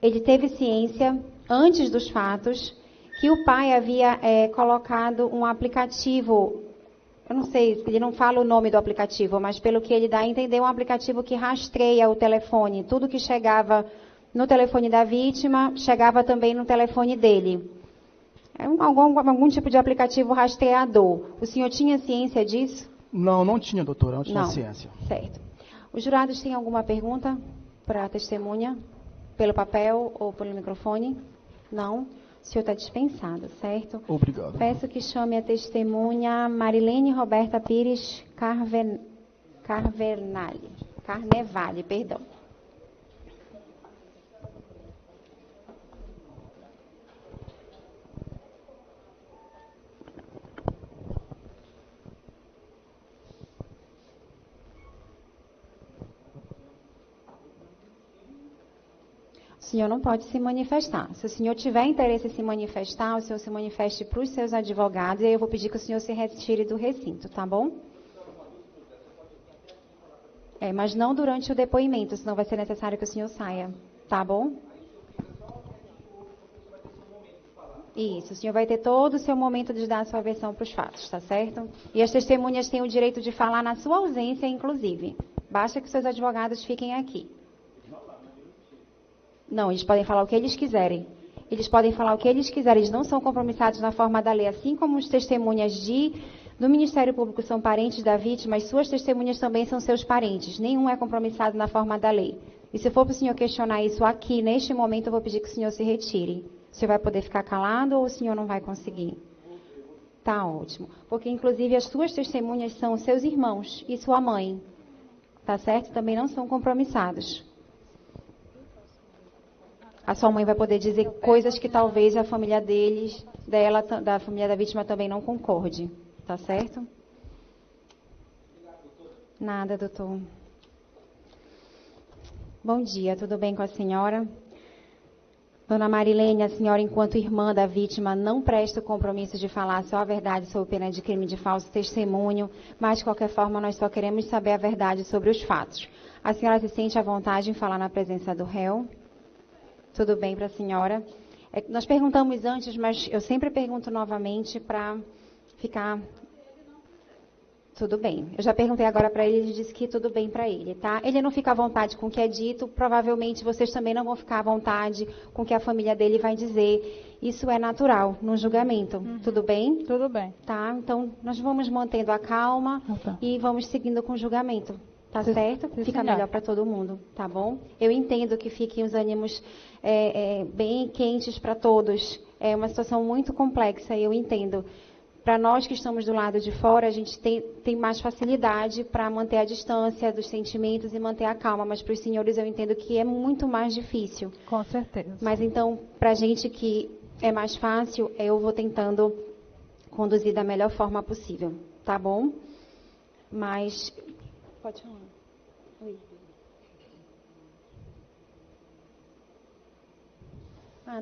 ele teve ciência, antes dos fatos, que o pai havia colocado um aplicativo, eu não sei, ele não fala o nome do aplicativo, mas pelo que ele dá a entender, um aplicativo que rastreia o telefone. Tudo que chegava no telefone da vítima, chegava também no telefone dele. É algum tipo de aplicativo rastreador. O senhor tinha ciência disso? Não tinha, doutora, não tinha ciência. Certo. Os jurados têm alguma pergunta para a testemunha? Pelo papel ou pelo microfone? Não? O senhor está dispensado, certo? Obrigado. Peço que chame a testemunha Marilene Roberta Pires Carnevale, perdão. O senhor não pode se manifestar. Se o senhor tiver interesse em se manifestar, o senhor se manifeste para os seus advogados e aí eu vou pedir que o senhor se retire do recinto, tá bom? Mas não durante o depoimento, senão vai ser necessário que o senhor saia, tá bom? Isso, o senhor vai ter todo o seu momento de dar a sua versão para os fatos, tá certo? E as testemunhas têm o direito de falar na sua ausência, inclusive. Basta que seus advogados fiquem aqui. Não, eles podem falar o que eles quiserem. Eles podem falar o que eles quiserem. Eles não são compromissados na forma da lei. Assim como as testemunhas do Ministério Público são parentes da vítima, as suas testemunhas também são seus parentes. Nenhum é compromissado na forma da lei. E se for para o senhor questionar isso aqui, neste momento, eu vou pedir que o senhor se retire. O O senhor vai poder ficar calado ou o senhor não vai conseguir? Tá ótimo. Porque, inclusive, as suas testemunhas são seus irmãos e sua mãe. Tá certo? Também não são compromissados. A sua mãe vai poder dizer coisas que talvez a família da família da vítima também não concorde. Tá certo? Nada, doutor. Bom dia, tudo bem com a senhora? Dona Marilene, a senhora, enquanto irmã da vítima, não presta o compromisso de falar só a verdade sob pena de crime de falso testemunho, mas, de qualquer forma, nós só queremos saber a verdade sobre os fatos. A senhora se sente à vontade em falar na presença do réu? Tudo bem para a senhora? Nós perguntamos antes, mas eu sempre pergunto novamente para ficar... Tudo bem. Eu já perguntei agora para ele disse que tudo bem para ele, tá? Ele não fica à vontade com o que é dito, provavelmente vocês também não vão ficar à vontade com o que a família dele vai dizer. Isso é natural no julgamento. Tudo bem? Tudo bem. Tá? Então, nós vamos mantendo a calma e vamos seguindo com o julgamento. Tá certo? Fica melhor para todo mundo, tá bom? Eu entendo que fiquem os ânimos bem quentes para todos. É uma situação muito complexa, eu entendo. Para nós que estamos do lado de fora, a gente tem mais facilidade para manter a distância dos sentimentos e manter a calma. Mas para os senhores eu entendo que é muito mais difícil. Com certeza. Mas então, para a gente que é mais fácil, eu vou tentando conduzir da melhor forma possível. Tá bom? Mas... Pode falar. Oi.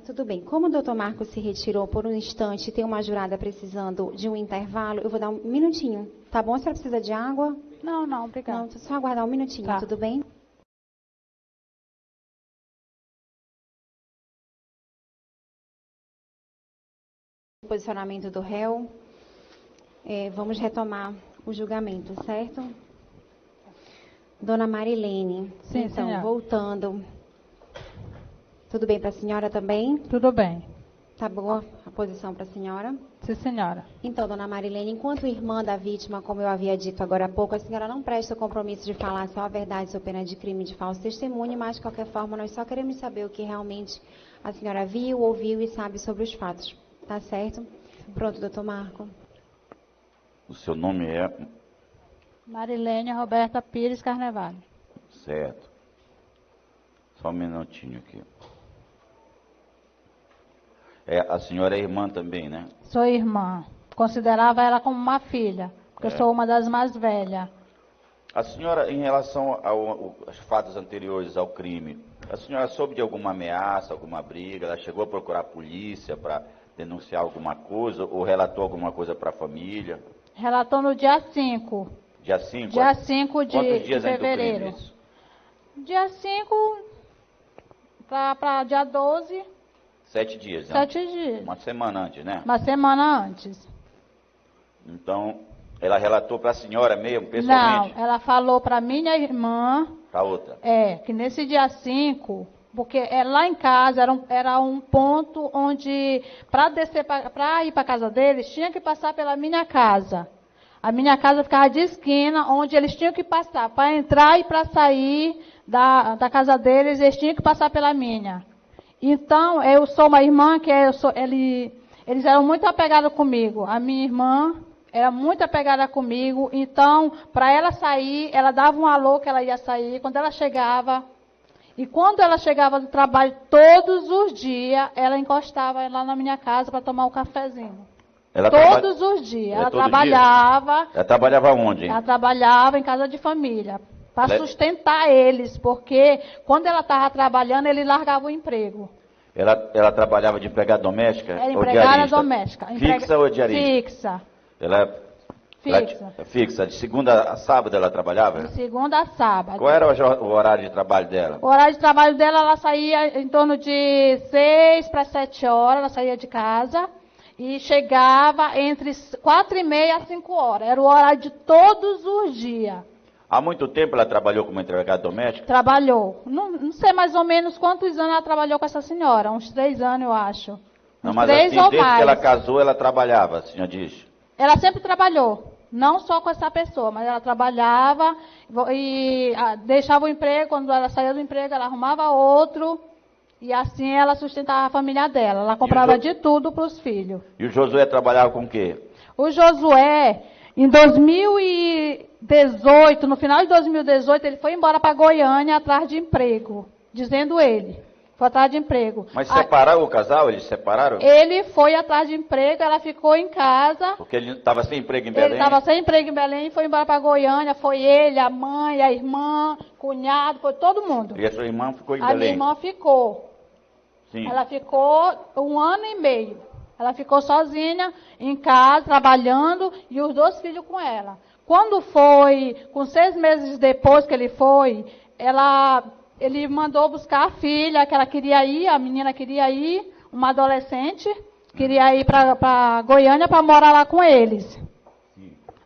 Tudo bem. Como o doutor Marcos se retirou por um instante e tem uma jurada precisando de um intervalo, eu vou dar um minutinho. Tá bom? A senhora precisa de água? Não, obrigada. Não, só aguardar um minutinho, tá. Tudo bem? Posicionamento do réu. Vamos retomar o julgamento, certo? Dona Marilene. Sim, então, senhora. Voltando... Tudo bem para a senhora também? Tudo bem. Tá boa a posição para a senhora? Sim, senhora. Então, dona Marilene, enquanto irmã da vítima, como eu havia dito agora há pouco, a senhora não presta o compromisso de falar só a verdade sob pena de crime de falso testemunho, mas, de qualquer forma, nós só queremos saber o que realmente a senhora viu, ouviu e sabe sobre os fatos. Tá certo? Pronto, doutor Marco. O seu nome é? Marilene Roberta Pires Carnevale. Certo. Só um minutinho aqui. A senhora é irmã também, né? Sou irmã. Considerava ela como uma filha, porque eu sou uma das mais velhas. A senhora, em relação aos fatos anteriores ao crime, a senhora soube de alguma ameaça, alguma briga? Ela chegou a procurar a polícia para denunciar alguma coisa ou relatou alguma coisa para a família? Relatou no dia 5. Dia 5? Dia 5 de Quantos dias fevereiro. Ainda do crime, isso? Dia 5 para dia 12. 7 dias, né? 7 dias. Uma semana antes, né? Uma semana antes. Então, ela relatou para a senhora mesmo, pessoalmente? Não, ela falou para minha irmã. Para outra? Que nesse dia 5, porque lá em casa era um ponto onde, para ir para a casa deles, tinha que passar pela minha casa. A minha casa ficava de esquina, onde eles tinham que passar. Para entrar e para sair da casa deles, eles tinham que passar pela minha. Então, eu sou uma irmã que eles eram muito apegados comigo. A minha irmã era muito apegada comigo. Então, para ela sair, ela dava um alô que ela ia sair. Quando ela chegava do trabalho, todos os dias, ela encostava lá na minha casa para tomar um cafezinho. Todos os dias. Ela trabalhava. Ela trabalhava onde, hein? Ela trabalhava em casa de família. Para sustentar eles, porque quando ela estava trabalhando, ele largava o emprego. Ela trabalhava de empregada doméstica? Era empregada doméstica. Fixa ou diarista? Fixa. Fixa. De segunda a sábado ela trabalhava? De segunda a sábado. Qual era o horário de trabalho dela? O horário de trabalho dela, ela saía em torno de 6 para 7 horas, ela saía de casa. E chegava entre 4h30 a 5 horas. Era o horário de todos os dias. Há muito tempo ela trabalhou como empregada doméstica? Trabalhou. Não sei mais ou menos quantos anos ela trabalhou com essa senhora. Uns 3 anos, eu acho. Não, mas assim, desde que ela casou, ela trabalhava, a senhora diz? Ela sempre trabalhou. Não só com essa pessoa, mas ela trabalhava e deixava o emprego. Quando ela saía do emprego, ela arrumava outro. E assim ela sustentava a família dela. Ela comprava de tudo para os filhos. E o Josué trabalhava com o quê? O Josué, em 2018, no final de 2018, ele foi embora para Goiânia atrás de emprego. Dizendo ele. Foi atrás de emprego. Mas separaram o casal? Eles separaram? Ele foi atrás de emprego, ela ficou em casa. Porque ele estava sem emprego em Belém? Ele estava sem emprego em Belém e foi embora para Goiânia. Foi ele, a mãe, a irmã, cunhado, foi todo mundo. E a sua irmã ficou em A Belém? minha irmã ficou. Sim. Ela ficou 1 ano e meio. Ela ficou sozinha, em casa, trabalhando, e os 2 filhos com ela. Quando foi, com 6 meses depois que ele foi, ele mandou buscar a filha, que ela queria ir, a menina queria ir, uma adolescente, queria ir para Goiânia para morar lá com eles.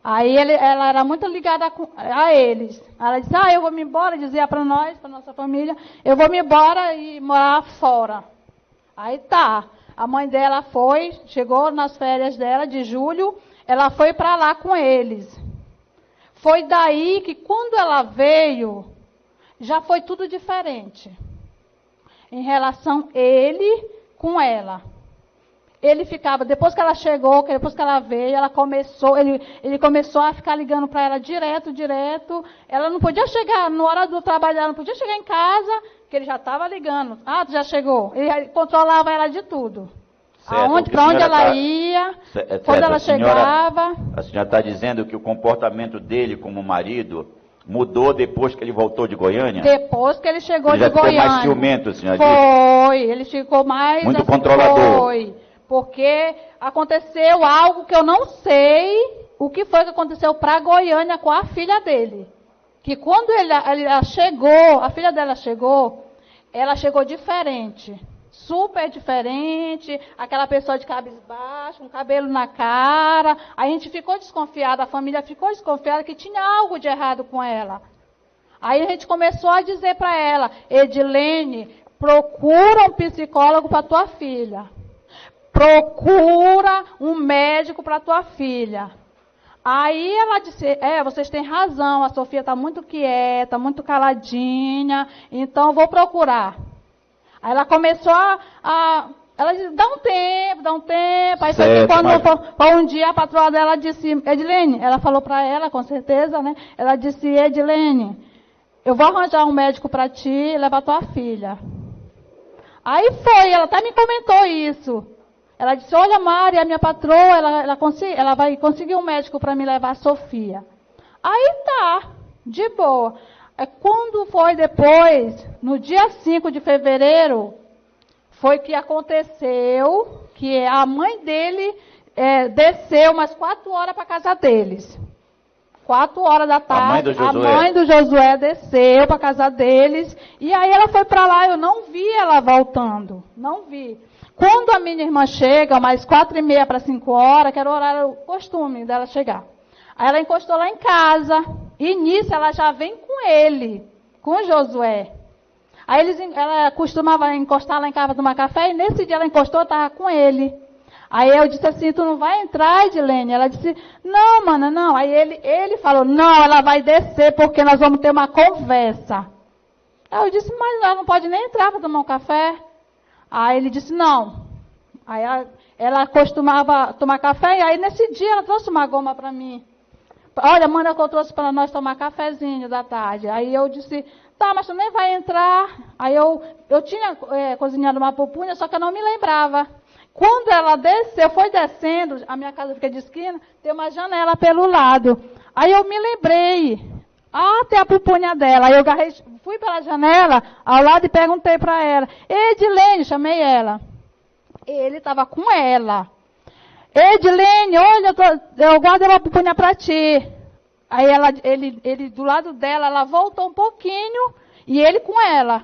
Aí ela era muito ligada a eles. Ela disse, eu vou me embora, dizia para nós, para nossa família, eu vou me embora e morar fora. Aí tá, a mãe dela chegou nas férias dela, de julho, ela foi para lá com eles. Foi daí que quando ela veio, já foi tudo diferente. Em relação ele com ela. Ele ficava, depois que ela chegou, depois que ela veio, ele começou a ficar ligando para ela direto. Ela não podia chegar, na hora do trabalho, ela não podia chegar em casa, que ele já estava ligando. Tu já chegou. Ele controlava ela de tudo. Para onde ela ia, quando ela chegava. A senhora está dizendo que o comportamento dele como marido mudou depois que ele voltou de Goiânia? Depois que ele chegou de Goiânia. Ele ficou mais ciumento, a senhora disse? Foi, ele ficou mais... Muito controlador. Foi, porque aconteceu algo que eu não sei o que foi que aconteceu para Goiânia com a filha dele. Que quando ela chegou, a filha dela chegou, ela chegou diferente. Super diferente, aquela pessoa de cabisbaixo, com cabelo na cara. A gente ficou desconfiada, a família ficou desconfiada que tinha algo de errado com ela. Aí a gente começou a dizer para ela, Edilene, procura um psicólogo para tua filha. Procura um médico para tua filha. Aí ela disse, vocês têm razão, a Sofia está muito quieta, muito caladinha, então eu vou procurar. Aí ela começou ela disse, dá um tempo. Aí foi quando um dia a patroa dela disse, Edilene, ela falou para ela, com certeza, né? Ela disse, Edilene, eu vou arranjar um médico para ti e levar tua filha. Aí foi, ela até me comentou isso. Ela disse, olha, Mari, a minha patroa, ela vai conseguir um médico para me levar a Sofia. Aí tá, de boa. Quando foi depois, no dia 5 de fevereiro, foi que aconteceu que a mãe dele desceu umas 4 horas para a casa deles. 4 horas da tarde, a mãe do Josué desceu para a casa deles, e aí ela foi para lá, eu não vi ela voltando, não vi. Quando a minha irmã chega, mais 4h30 para 5 horas, que era o horário, o costume dela chegar. Aí ela encostou lá em casa, e nisso ela já vem com ele, com o Josué. Aí ela costumava encostar lá em casa tomar café, e nesse dia ela encostou, estava com ele. Aí eu disse assim, tu não vai entrar, Edilene? Ela disse, não, mana, não. Aí ele falou, não, ela vai descer, porque nós vamos ter uma conversa. Aí eu disse, mas ela não pode nem entrar para tomar um café. Aí ele disse, não. Aí ela costumava tomar café, e aí nesse dia ela trouxe uma goma para mim. Olha, manda que eu trouxe para nós tomar cafezinho da tarde. Aí eu disse, tá, mas tu nem vai entrar. Aí eu tinha cozinhado uma pupunha, só que eu não me lembrava. Quando ela desceu, foi descendo, a minha casa fica de esquina, tem uma janela pelo lado. Aí eu me lembrei, tem a pupunha dela. Aí eu fui pela janela ao lado e perguntei para ela, Edilene, chamei ela. Ele estava com ela. Edilene, olha, eu guardei uma pupunha para ti. Aí ele do lado dela, ela voltou um pouquinho e ele com ela.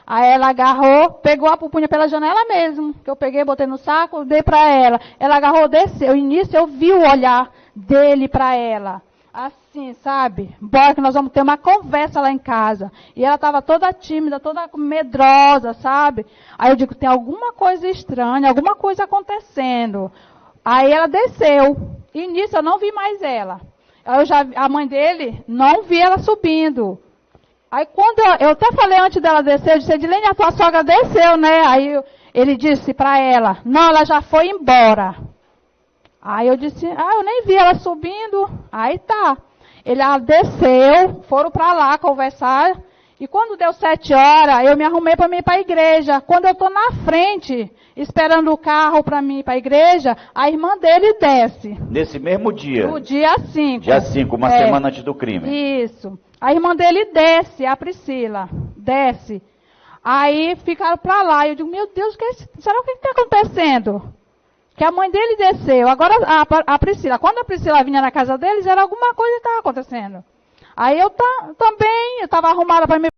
Aí ela agarrou, pegou a pupunha pela janela mesmo, que eu peguei, botei no saco, dei para ela. Ela agarrou, desceu. No início eu vi o olhar dele para ela. Assim, sabe? Bora que nós vamos ter uma conversa lá em casa. E ela estava toda tímida, toda medrosa, sabe? Aí eu digo, tem alguma coisa estranha, alguma coisa acontecendo. Aí ela desceu. E nisso eu não vi mais ela. A mãe dele, não vi ela subindo. Aí quando eu até falei antes dela descer, eu disse, Edilene, a tua sogra desceu, né? Aí ele disse para ela, não, ela já foi embora. Aí eu disse, eu nem vi ela subindo. Aí tá. Ela desceu, foram para lá conversar. E quando deu 7 horas, eu me arrumei para mim ir para a igreja. Quando eu estou na frente, esperando o carro para mim ir para a igreja, a irmã dele desce. Nesse mesmo dia? No dia 5. Dia 5, uma semana antes do crime. Isso. A irmã dele desce, a Priscila. Desce. Aí ficaram para lá. Eu digo, meu Deus, será que está acontecendo? Que a mãe dele desceu. Agora a Priscila, quando a Priscila vinha na casa deles, era alguma coisa que estava acontecendo. Aí eu também, eu estava arrumada para me